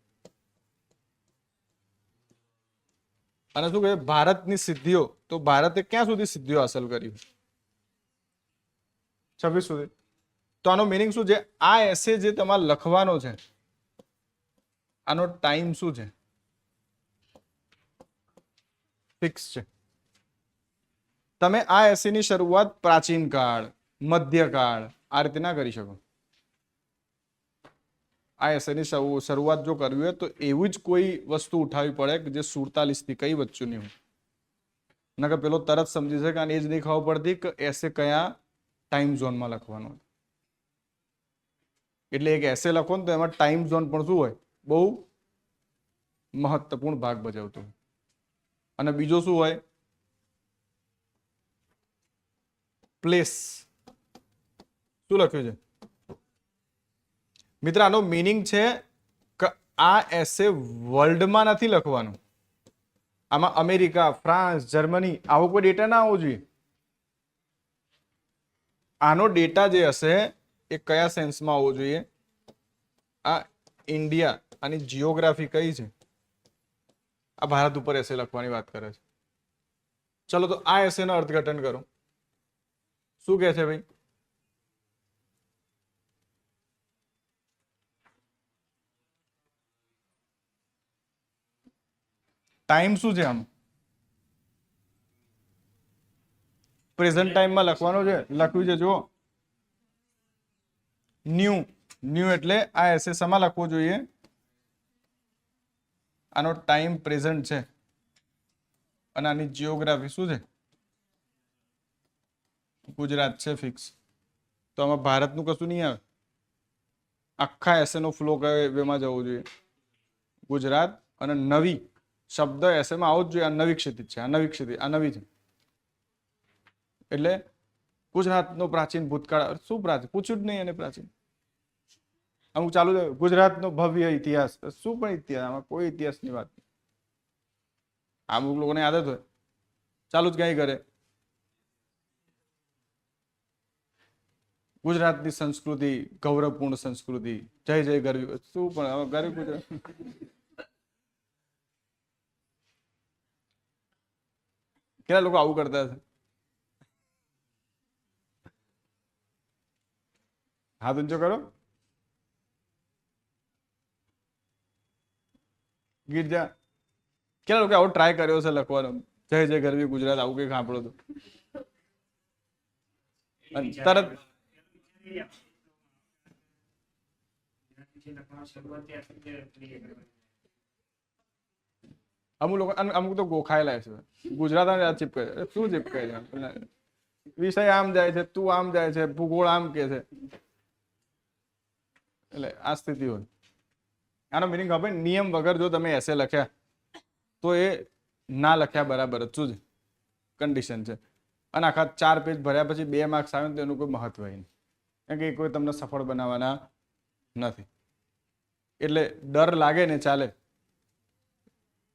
અને શું કહે ભારતની સિદ્ધિઓ, તો ભારતે ક્યાં સુધી સિદ્ધિઓ હાંસલ કરી? 26 સુધી. તો આનો મિનિંગ શું છે? આ એસે જે તમારે લખવાનો છે આનો ટાઈમ શું છે? ફિક્સ છે. તમે આ એસેની શરૂઆત પ્રાચીન કાળ, મધ્યકાળ આ રીતે ના કરી શકો. આ એસેની શરૂઆત જો કરવી હોય તો એવી જ કોઈ વસ્તુ ઉઠાવવી પડે કે જે 47 થી કઈ વચ્ચેની હોય. નકર પેલો તરત સમજી શકે અને એ જ નહીં ખબર પડતી કે એસે કયા ટાઈમ ઝોનમાં લખવાનો. એટલે એક એસે લખો ને તો એમાં ટાઈમ ઝોન પણ શું હોય? બહુ મહત્વપૂર્ણ ભાગ ભજવતો હોય. અને બીજો શું હોય? પ્લેસ. શું લખ્યું છે મિત્ર? આનો મીનિંગ છે કે આ એસે વર્લ્ડમાં નથી લખવાનું. આમાં અમેરિકા, ફ્રાન્સ, જર્મની આવો કોઈ ડેટા ના આવવો જોઈએ. આનો ડેટા જે હશે એ કયા સેન્સમાં આવવો જોઈએ? આ ઇન્ડિયા આની જીઓગ્રાફી કઈ છે? આ ભારત ઉપર એસે લખવાની વાત કરે છે. ચલો તો આ એસેનું અર્થઘટન કરો. શું કહે છે ભાઈ? ટાઈમ શું છે? આમ પ્રેઝન્ટ ટાઈમમાં લખવાનો છે, લખ્યું છે જુઓ ન્યૂ એટલે આ એસે શેમાં લખવો જોઈએ? આનો ટાઈમ પ્રેઝન્ટ છે અને આની જીઓગ્રાફી શું છે? ગુજરાત છે ફિક્સ. તો આમાં ભારતનું કશું નહીં આવે. આખા એસેનો ફ્લો કયો એમાં જવો જોઈએ? ગુજરાત. અને નવી શબ્દ એસેમાં આવો જ જોઈએ. આ નવી ક્ષિતિજ છે, આ નવી ક્ષિતિજ, આ નવી છે. એટલે ગુજરાતનો પ્રાચીન ભૂતકાળ. શું પ્રાચીન? પૂછ્યું જ નહીં એને પ્રાચીન. અમુક ચાલુ છે ગુજરાતનો ભવ્ય ઇતિહાસ. શું પણ ઇતિહાસ? આમાં કોઈ ઇતિહાસની વાત નહીં. અમુક લોકોને આદત હોય ચાલુ જ ક્યાંય કરે. ગુજરાતની સંસ્કૃતિ ગૌરવપૂર્ણ સંસ્કૃતિ, જય જય ગરવી. શું પણ હવે ગરવી ગુજરાત કેટલા લોકો આવું કરતા હશે? હાથ ઊંચો કરો. ગિરજા, કેટલા લોકો આવો ટ્રાય કર્યો છે લખવાનો? જય જય ગરવી ગુજરાત આવું કઈ સાંભળો તો અને તરત અમુક લોકો અમુક તો ગોખાયેલા છે ગુજરાત ચીપકે શું ચીપકે છે, વિષય આમ જાય છે, તું આમ જાય છે, ભૂગોળ આમ કે છે. એટલે આ સ્થિતિ હોય. આનો મિનિંગ ખબર? નિયમ વગર જો તમે એસે લખ્યા તો એ ના લખ્યા બરાબર જ જ કન્ડિશન છે. અને આખા 4 પેજ ભર્યા પછી 2 માર્ક્સ આવે તો એનું કોઈ મહત્વ નહીં, કેમ કે કોઈ તમને સફળ બનાવવાના નથી. એટલે ડર લાગે ને ચાલે,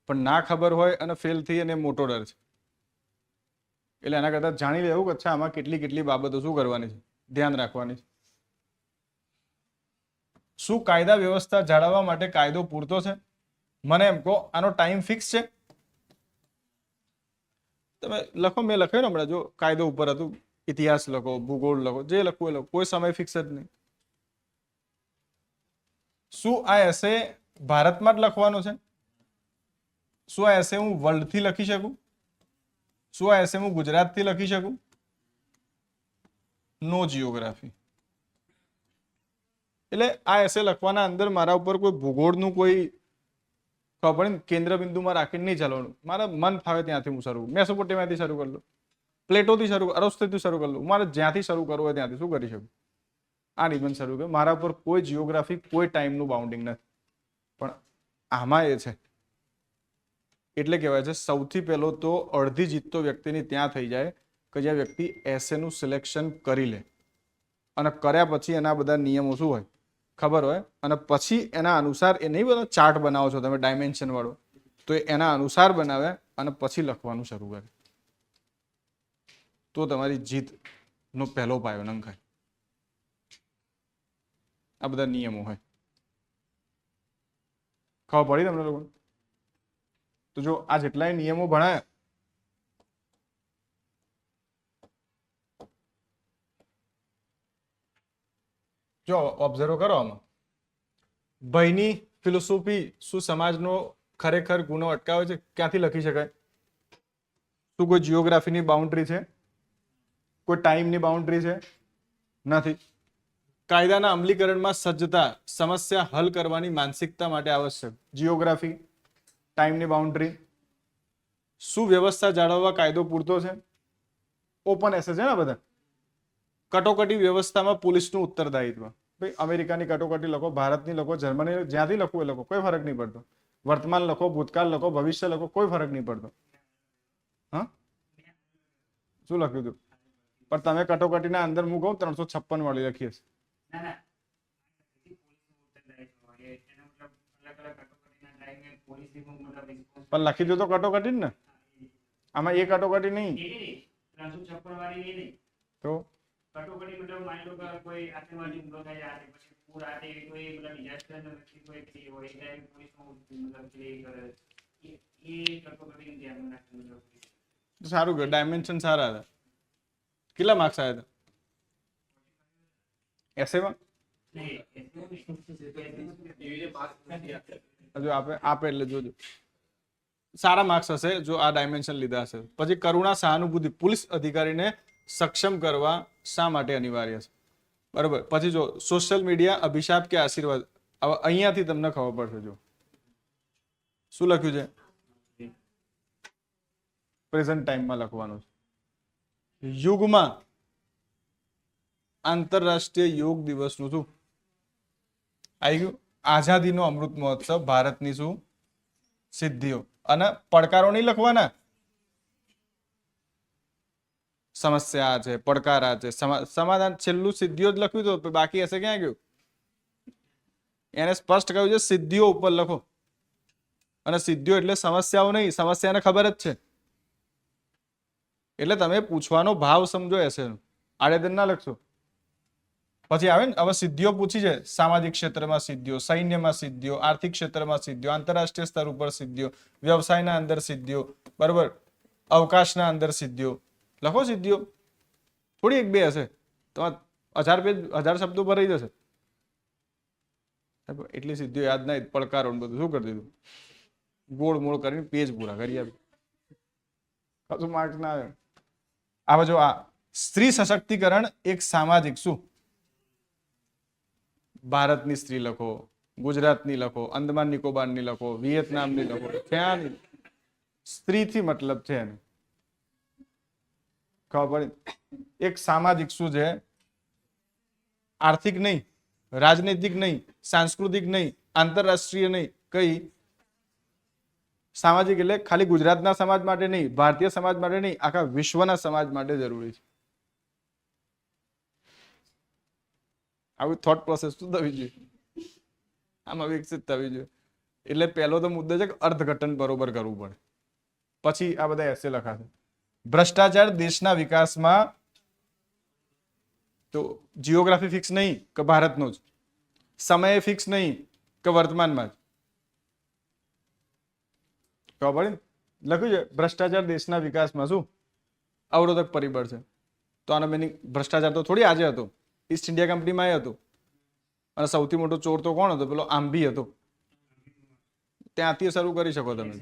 પણ ના ખબર હોય અને ફેલ થઈ અને મોટો ડર છે. એટલે એના કરતાં જાણી લેવું કે અચ્છા આમાં કેટલી કેટલી બાબતો શું કરવાની છે, ધ્યાન રાખવાની છે. શું કાયદા વ્યવસ્થા જાળવવા માટે કાયદો પૂરતો છે? મને એમ કહો, આનો ટાઈમ ફિક્સ છે? તમે લખો, મેં લખ્યું ને હમણાં, જો કાયદો ઉપર હતું, ઇતિહાસ લખો, ભૂગોળ લખો, જે લખવું એ લખો, કોઈ સમય ફિક્સ જ નહીં. શું આ એસે ભારતમાં જ લખવાનો છે? શું આ એસે હું વર્લ્ડથી લખી શકું? શું આ એસે હું ગુજરાતથી લખી શકું? નો જીઓગ્રાફી. એટલે આ એસે લખવાના અંદર મારા ઉપર કોઈ ભૂગોળનું કોઈ ખબર ને કેન્દ્ર બિંદુમાં રાખીને નહીં ચાલવાનું. મારા મન ફાવે ત્યાંથી હું શરૂ, મેસોપોટેમિયાથી શરૂ કરી લઉં, પ્લેટોથી શરૂ, અરસ્તોથી શરૂ કરી લઉં, મારે જ્યાંથી શરૂ કરવું હોય ત્યાંથી શું કરી શકું? આ નિબંધ શરૂ કર્યો. મારા ઉપર કોઈ જીઓગ્રાફી, કોઈ ટાઈમનું બાઉન્ડિંગ નથી. પણ આમાં એ છે એટલે કહેવાય છે સૌથી પહેલો તો અડધી જીત તો વ્યક્તિની ત્યાં થઈ જાય કે જ્યાં વ્યક્તિ એસેનું સિલેક્શન કરી લે, અને કર્યા પછી એના બધા નિયમો શું હોય ખબર હોય, અને પછી એના અનુસાર એ નહીં બધા ચાર્ટ બનાવો છો તમે ડાયમેન્શન વાળો, તો એના અનુસાર બનાવે અને પછી લખવાનું શરૂ કરે, તો તમારી જીતનો પહેલો પાયો નંખાય. આ બધા નિયમો હોય. ખબર પડી તમને લોકો? તો જો આ જેટલાય નિયમો ભણાયા, જો ઓબ્ઝર્વ કરો આમાં, ભયની ફિલોસોફી શું સમાજનો ખરેખર ગુનો અટકાવે છે? ક્યાંથી લખી શકાય? શું કોઈ જીઓગ્રાફીની બાઉન્ડ્રી છે? કોઈ ટાઈમની બાઉન્ડ્રી છે? નથી. કાયદાના અમલીકરણમાં સજ્જતા, સમસ્યા હલ કરવાની માનસિકતા માટે આવશ્યક. જીઓગ્રાફી, ટાઈમની બાઉન્ડ્રી. સુવ્યવસ્થા જાળવવા કાયદો પૂરતો છે? ઓપન એસે છે ને બધા. કટોકટી વ્યવસ્થામાં પોલીસનું ઉત્તરદાયિત્વ. ભાઈ અમેરિકાની કટોકટી લખો, ભારતની લખો, જર્મની, જ્યાંથી લખો એ લખો, કોઈ ફરક નહીં પડતો. વર્તમાન લખો, ભૂતકાળ લખો, ભવિષ્ય લખો, કોઈ ફરક નહીં પડતો. હા, શું લખ્યું હતું? પણ તમે કટોકટીના અંદર હું કહું 356 વાળી લખી હશે. પણ લખી દો તો કટોકટી ને. આમાં એ કટોકટી નહીં તો કટોકટી મતલબ માની લો કે કોઈ આતંકવાદી હુમલો થાય આ પછી પૂર આ તે કોઈ મતલબ ડિઝાસ્ટર કોઈ થઈ હોય એ ટાઈમ પોલીસનો મતલબ પ્લે કરે એ કટોકટી ધ્યાનમાં રાખવું મતલબ સારું ગયું. ડાયમેન્શન સારા હતા. કેટલા માર્ક્સ આવ્યા હતા એસેમાં? હજુ આપે એટલે જોજો સારા માર્ક્સ હશે જો આ ડાયમેન્શન લીધા હશે. પછી કરુણા, સહાનુભૂતિ, પોલીસ અધિકારીને સક્ષમ કરવા શા માટે અનિવાર્ય છે? બરોબર. પછી જો સોશિયલ મીડિયા અભિશાપ કે આશીર્વાદ, હવે અહીંયાથી તમને ખબર પડશે. જો શું લખ્યું છે? પ્રેઝન્ટ ટાઈમમાં લખવાનું છે. યુગમાં આંતરરાષ્ટ્રીય યોગ દિવસનું શું આવી ગયું? આઝાદીનો અમૃત મહોત્સવ, ભારતની શું સિદ્ધિઓ, અને પડકારો નહીં લખવાના. સમસ્યા છે, પડકાર છે, સમાધાન, છેલ્લું સિદ્ધિઓ જ લખ્યું તો બાકી હશે ક્યાં ગયું? એને સ્પષ્ટ કહ્યું છે સિદ્ધિઓ ઉપર લખો. અને સિદ્ધિઓ એટલે સમસ્યાઓ નહીં, સમસ્યાને ખબર જ છે. એટલે તમે પૂછવાનો ભાવ સમજો એસે, આડેધડ ના લખશો. પછી આવે ને હવે સિદ્ધિઓ પૂછી છે, સામાજિક ક્ષેત્રમાં સિદ્ધિઓ, સૈન્યમાં સિદ્ધિઓ, આર્થિક ક્ષેત્રમાં સિદ્ધિઓ, આંતરરાષ્ટ્રીય સ્તર ઉપર સિદ્ધિઓ, વ્યવસાયના અંદર સિદ્ધિઓ, બરોબર, અવકાશના અંદર સિદ્ધિઓ. લખો સિદ્ધિઓ, થોડી એક બે હશે, તમારે 1000 પેજ 1000 શબ્દો પર રહી જશે. એટલી સિદ્ધિઓ યાદ નહીં, પડકારો ને બધું શું કરી દીધું, ગોળ મોળ કરીને પેજ પૂરા કરી આપ્યું, કશું માર્ક્સ ના આવે. આ બાજુ આ સ્ત્રી સશક્તિકરણ એક સામાજિક શું, ભારતની સ્ત્રી લખો, ગુજરાતની લખો, અંદમાન નિકોબારની લખો, વિયેતનામની લખો, ત્યાંની સ્ત્રીથી મતલબ છે એને ખબર પડી. એક સામાજિક શું છે, આર્થિક નહીં, રાજનૈતિક નહીં, સાંસ્કૃતિક નહીં, આંતરરાષ્ટ્રીય નહીં, કઈ સામાજિક એટલે ખાલી ગુજરાતના સમાજ માટે નહીં, ભારતીય સમાજ માટે નહીં, આખા વિશ્વના સમાજ માટે જરૂરી છે. આવી થોટ પ્રોસેસ શું થવી જોઈએ, આમાં વિકસિત થવી જોઈએ. એટલે પહેલો તો મુદ્દો છે કે અર્થઘટન બરોબર કરવું પડે, પછી આ બધા એસે લખાશે. ભ્રષ્ટાચાર દેશના વિકાસમાં, તો જીઓગ્રાફી ફિક્સ નહીં કે ભારતનો જ, સમય ફિક્સ નહીં કે વર્તમાનમાં જ, ખબર પડી. લખ્યું છે ભ્રષ્ટાચાર દેશના વિકાસમાં શું અવરોધક પરિબળ છે. તો આનો મિનિંગ, ભ્રષ્ટાચાર તો થોડી આજે હતો, ઈસ્ટ ઇન્ડિયા કંપનીમાં એ હતો, અને સૌથી મોટો ચોર તો કોણ હતો, પેલો આંબી હતો. ત્યાંથી શરૂ કરી શકો તમે,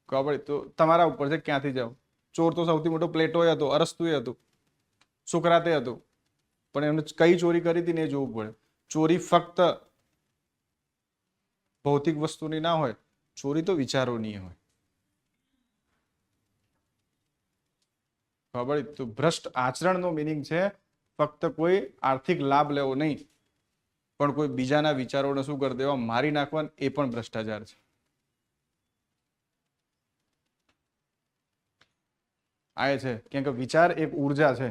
ખબર. તો તમારા ઉપર છે ક્યાંથી જાઓ. ચોર તો સૌથી મોટો પ્લેટો હતો, અરસ્તુ હતો, સુકરાતે હતો, પણ એમને કઈ ચોરી કરી હતી ને એ જોવું પડે. ચોરી ફક્ત ભૌતિક વસ્તુની ના હોય, ચોરી તો વિચારોની હોય, ખબર. તો ભ્રષ્ટ આચરણનો મિનિંગ છે ફક્ત કોઈ આર્થિક લાભ લેવો નહીં, પણ કોઈ બીજાના વિચારોને શું કરી દેવા, મારી નાખવા, એ પણ ભ્રષ્ટાચાર છે. આ છે કેમ કે વિચાર એક ઉર્જા છે,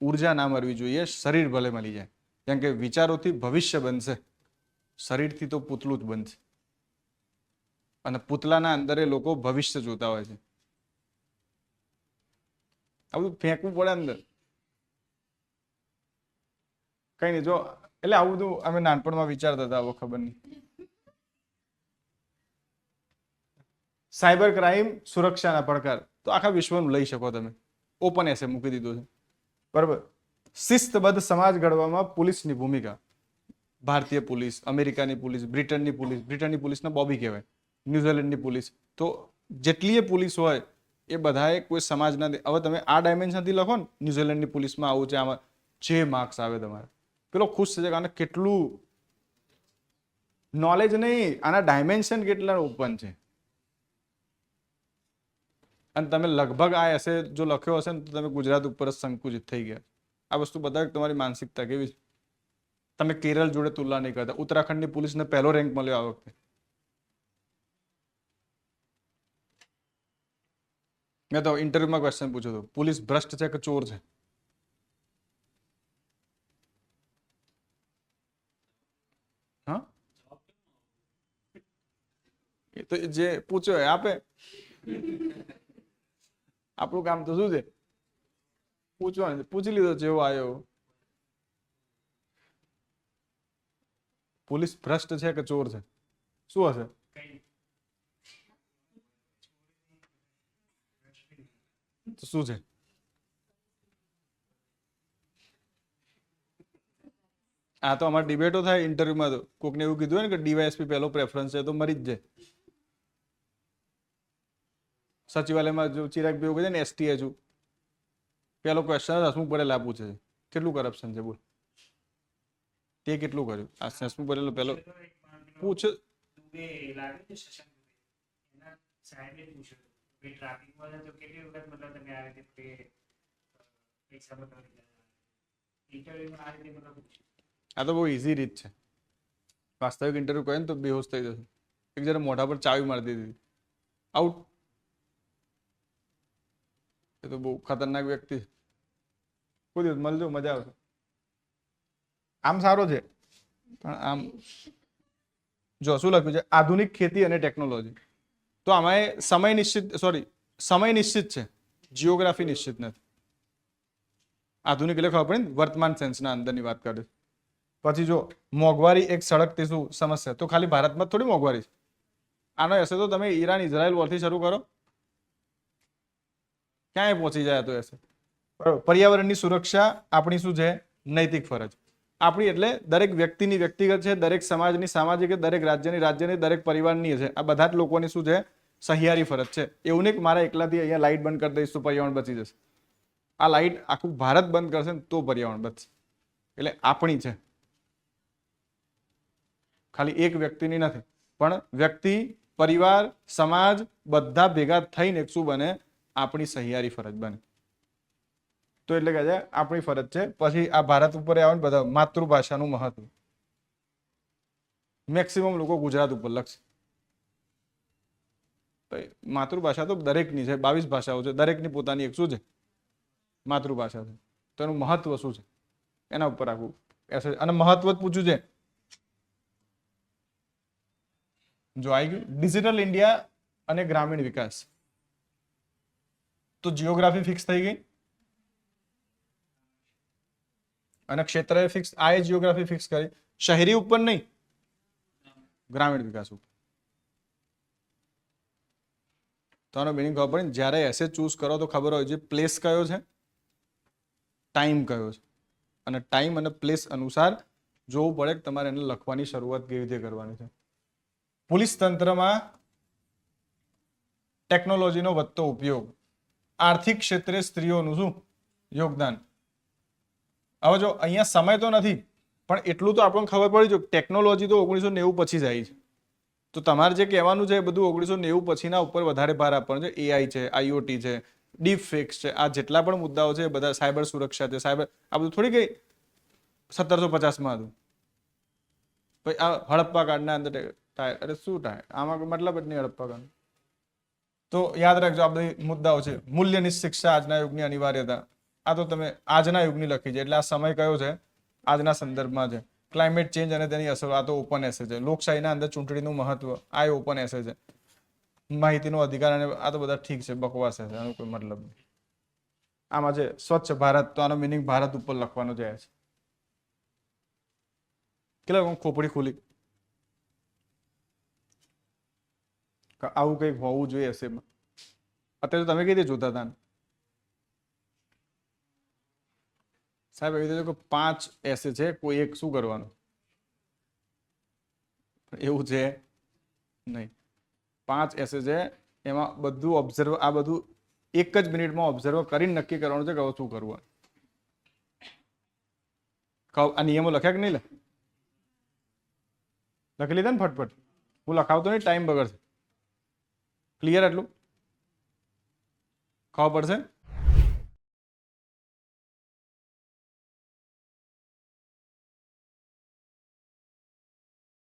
ઉર્જા ના મરવી જોઈએ, શરીર ભલે મળી જાય. કેમ કે વિચારોથી ભવિષ્ય બનશે, શરીરથી તો પૂતલું જ બનશે, અને પૂતલાના અંદર એ લોકો ભવિષ્ય જોતા હોય છે. આ બધું ફેંકવું પડે અંદર, કઈ નહીં. જો એટલે આવું બધું અમે નાનપણમાં વિચારતા હતા, હવે ખબર નહીં. સાયબર ક્રાઇમ સુરક્ષાના પડકાર, તો આખા વિશ્વનું લઈ શકો તમે, ઓપન એસે મૂકી દીધો છે, બરાબર. શિસ્તબદ્ધ સમાજ ઘડવામાં પોલીસની ભૂમિકા, ભારતીય પોલીસ, અમેરિકાની પોલીસ, બ્રિટનની પોલીસ, બ્રિટનની પોલીસને બોબી કહેવાય, ન્યુઝીલેન્ડની પોલીસ. તો જેટલી પોલીસ હોય એ બધાએ કોઈ સમાજના, હવે તમે આ ડાયમેન્શનથી લખો ને, ન્યુઝીલેન્ડની પોલીસમાં આવું છે, આમાં જે માર્ક્સ આવે તમારે, પેલો ખુશ થશે, કારણ કેટલું નોલેજ નહીં, આના ડાયમેન્શન કેટલા ઓપન છે. અને તમે લગભગ આ એસે જો લખ્યો હશે ને, તો તમે ગુજરાત ઉપર જ સંકુચિત થઈ ગયા. આ વસ્તુ બતાવે તમારી માનસિકતા કેવી છે. તમે કેરળ જોડે તુલના નહીં કરતા. ઉત્તરાખંડની પોલીસને પહેલો રેન્ક મળ્યો આ વખતે. મેં તો ઇન્ટરવ્યુમાં ક્વેશ્ચન પૂછ્યો હતો, પોલીસ ભ્રષ્ટ છે કે ચોર છે? હા, એ તો જે પૂછ્યો એ આપે. આપણું કામ તો શું છે, પૂછવાનું. પૂછી લીધો જેવો આવ્યો. પોલીસ ભ્રષ્ટ છે કે ચોર છે, શું હશે? તો શું છે? આ તો અમારે ડિબેટો થાય ઇન્ટરવ્યુમાં. તો કોકને એવું કીધું ને કે ડીવાયએસપી પહેલો પ્રેફરન્સ છે, તો મરી જ જાય. સચિવાલયમાં જો ચિરાગ ભાઈ કહે છે ને, STHU પહેલો ક્વેશ્ચન હસમુખ પટેલ પૂછે છે, કેટલું કરપ્શન છે બોલ. તે કેટલું કર્યું? આ હસમુખ પટેલ પહેલો પૂછે. આ તો બહુ ઇઝી રીત છે. વાસ્તવિક ઇન્ટરવ્યુ કહે ને તો બેહોશ થઈ જશે. એક જરા મોઢા પર ચાવી મારી દીધી, આઉટ. એ તો બહુ ખતરનાક વ્યક્તિ. કોઈ દિવસ મળજો, મજા આવશે. આમ સારો છે, પણ આમ જો શું લખ્યું છે, આધુનિક ખેતી અને ટેકનોલોજી. તો આમાં સમય નિશ્ચિત, સમય નિશ્ચિત છે, જીઓગ્રાફી નિશ્ચિત નથી. આધુનિક એટલે ખબર પડે ને, વર્તમાન સેન્સના અંદરની વાત કરે. પછી જો મોંઘવારી એક સળગતી શું સમસ્યા, તો ખાલી ભારતમાં થોડી મોંઘવારી છે, આનો એસે તો તમે ઈરાન ઇઝરાયલ વોરથી શરૂ કરો, ક્યાંય પહોંચી જાય તો એસે. બરાબર. પર્યાવરણની સુરક્ષા આપણી શું છે? નૈતિક ફરજ. આપણી એટલે દરેક વ્યક્તિની વ્યક્તિગત છે, દરેક સમાજની સામાજિક, દરેક રાજ્યની, દરેક પરિવારની છે. આ બધા જ લોકોની શું છે? સહિયારી ફરજ છે. એવું નહીં કે મારા એકલાથી અહીંયા લાઇટ બંધ કરી દઈશ તો પર્યાવરણ બચી જશે. આ લાઇટ આખું ભારત બંધ કરશે ને તો પર્યાવરણ બચશે. એટલે આપણી છે, ખાલી એક વ્યક્તિની નથી. પણ વ્યક્તિ, પરિવાર, સમાજ બધા ભેગા થઈને શું બને? આપણી સહિયારી ફરજ બને. તો એટલે કે આપણી ફરજ છે. પછી આ ભારત ઉપર આવે ને બધા માતૃભાષાનું મહત્વ. મેક્સિમમ લોકો ગુજરાત ઉપર લખશે. માતૃભાષા તો દરેકની છે, 22 ભાષાઓ છે, દરેકની પોતાની એક શું છે? માતૃભાષા છે. તો એનું મહત્વ શું છે એના ઉપર આખું અને મહત્વ જ પૂછ્યું છે. જો આવી ગયું ડિજિટલ ઇન્ડિયા અને ગ્રામીણ વિકાસ. તો જીઓગ્રાફી ફિક્સ થઈ ગઈ અને ક્ષેત્ર ફિક્સ. આ જીઓગ્રાફી ફિક્સ કરી. શહેરી ઉપર નહીં, ગ્રામીણ વિકાસ ઉપર. તો આનો મિનિંગ ખબર પડે. જ્યારે એસે ચૂઝ કરો તો ખબર હોય છે પ્લેસ કયો છે, ટાઈમ કયો છે, અને ટાઈમ અને પ્લેસ અનુસાર જોવું પડે કે તમારે એને લખવાની શરૂઆત કેવી રીતે કરવાની છે. પોલીસ તંત્રમાં ટેકનોલોજીનો વધતો ઉપયોગ. આર્થિક ક્ષેત્રે સ્ત્રીઓનું શું યોગદાન. હવે જો અહીંયા સમય તો નથી, પણ એટલું તો આપણને ખબર પડી જો ટેકનોલોજી તો 1990 પછી જ આવી છે. તો તમારે જે કહેવાનું છે એ બધું 1990 પછીના ઉપર વધારે ભાર આપવાનો છે. એઆઈ છે, આઈઓટી છે, ડીપ ફેક્સ છે, આ જેટલા પણ મુદ્દાઓ છે બધા, સાયબર સુરક્ષા છે, સાયબર, આ બધું થોડી કઈ 1750માં હતું. ભાઈ આ હડપ્પા કાળના અંદર અરે શું થાય આમાં મતલબ જ નહીં હડપ્પા કાળ. તો યાદ રાખજો આ બધી મુદ્દાઓ છે. મૂલ્યની શિક્ષા આજના યુગની અનિવાર્યતા. આ તો તમે આજના યુગની લખી છે એટલે આ સમય કયો છે? આજના સંદર્ભમાં છે. ક્લાઇમેટ ચેન્જ અને તેની અસર, આ તો ઓપન એસે છે. લોકશાહીના અંદર ચૂંટણીનું મહત્વ, આ ઓપન એસે છે. માહિતીનો અધિકાર અને આ તો બધા ઠીક છે, બકવાસ છે, આનો કોઈ મતલબ નહીં. આમાં છે સ્વચ્છ ભારત, તો આનો મિનિંગ ભારત ઉપર લખવાનો જાય છે. કેટલા ખોપડી ખુલી. આવું કંઈક હોવું જોઈએ એસેમાં. અત્યારે તમે કઈ રીતે જોતા હતા સાહેબ? એવી રીતે કે 5 એસે છે, કોઈ એક શું કરવાનું, એવું છે નહીં. 5 એસે છે, એમાં બધું ઓબ્ઝર્વ, આ બધું એક જ મિનિટમાં ઓબ્ઝર્વ કરીને નક્કી કરવાનું છે કે હવે શું કરવું. આ નિયમો લખ્યા કે નહીં લખી લીધા ને ફટફટ? હું લખાવતો નહીં, ટાઈમ બગડશે. ક્લિયર? એટલું ખબર પડશે.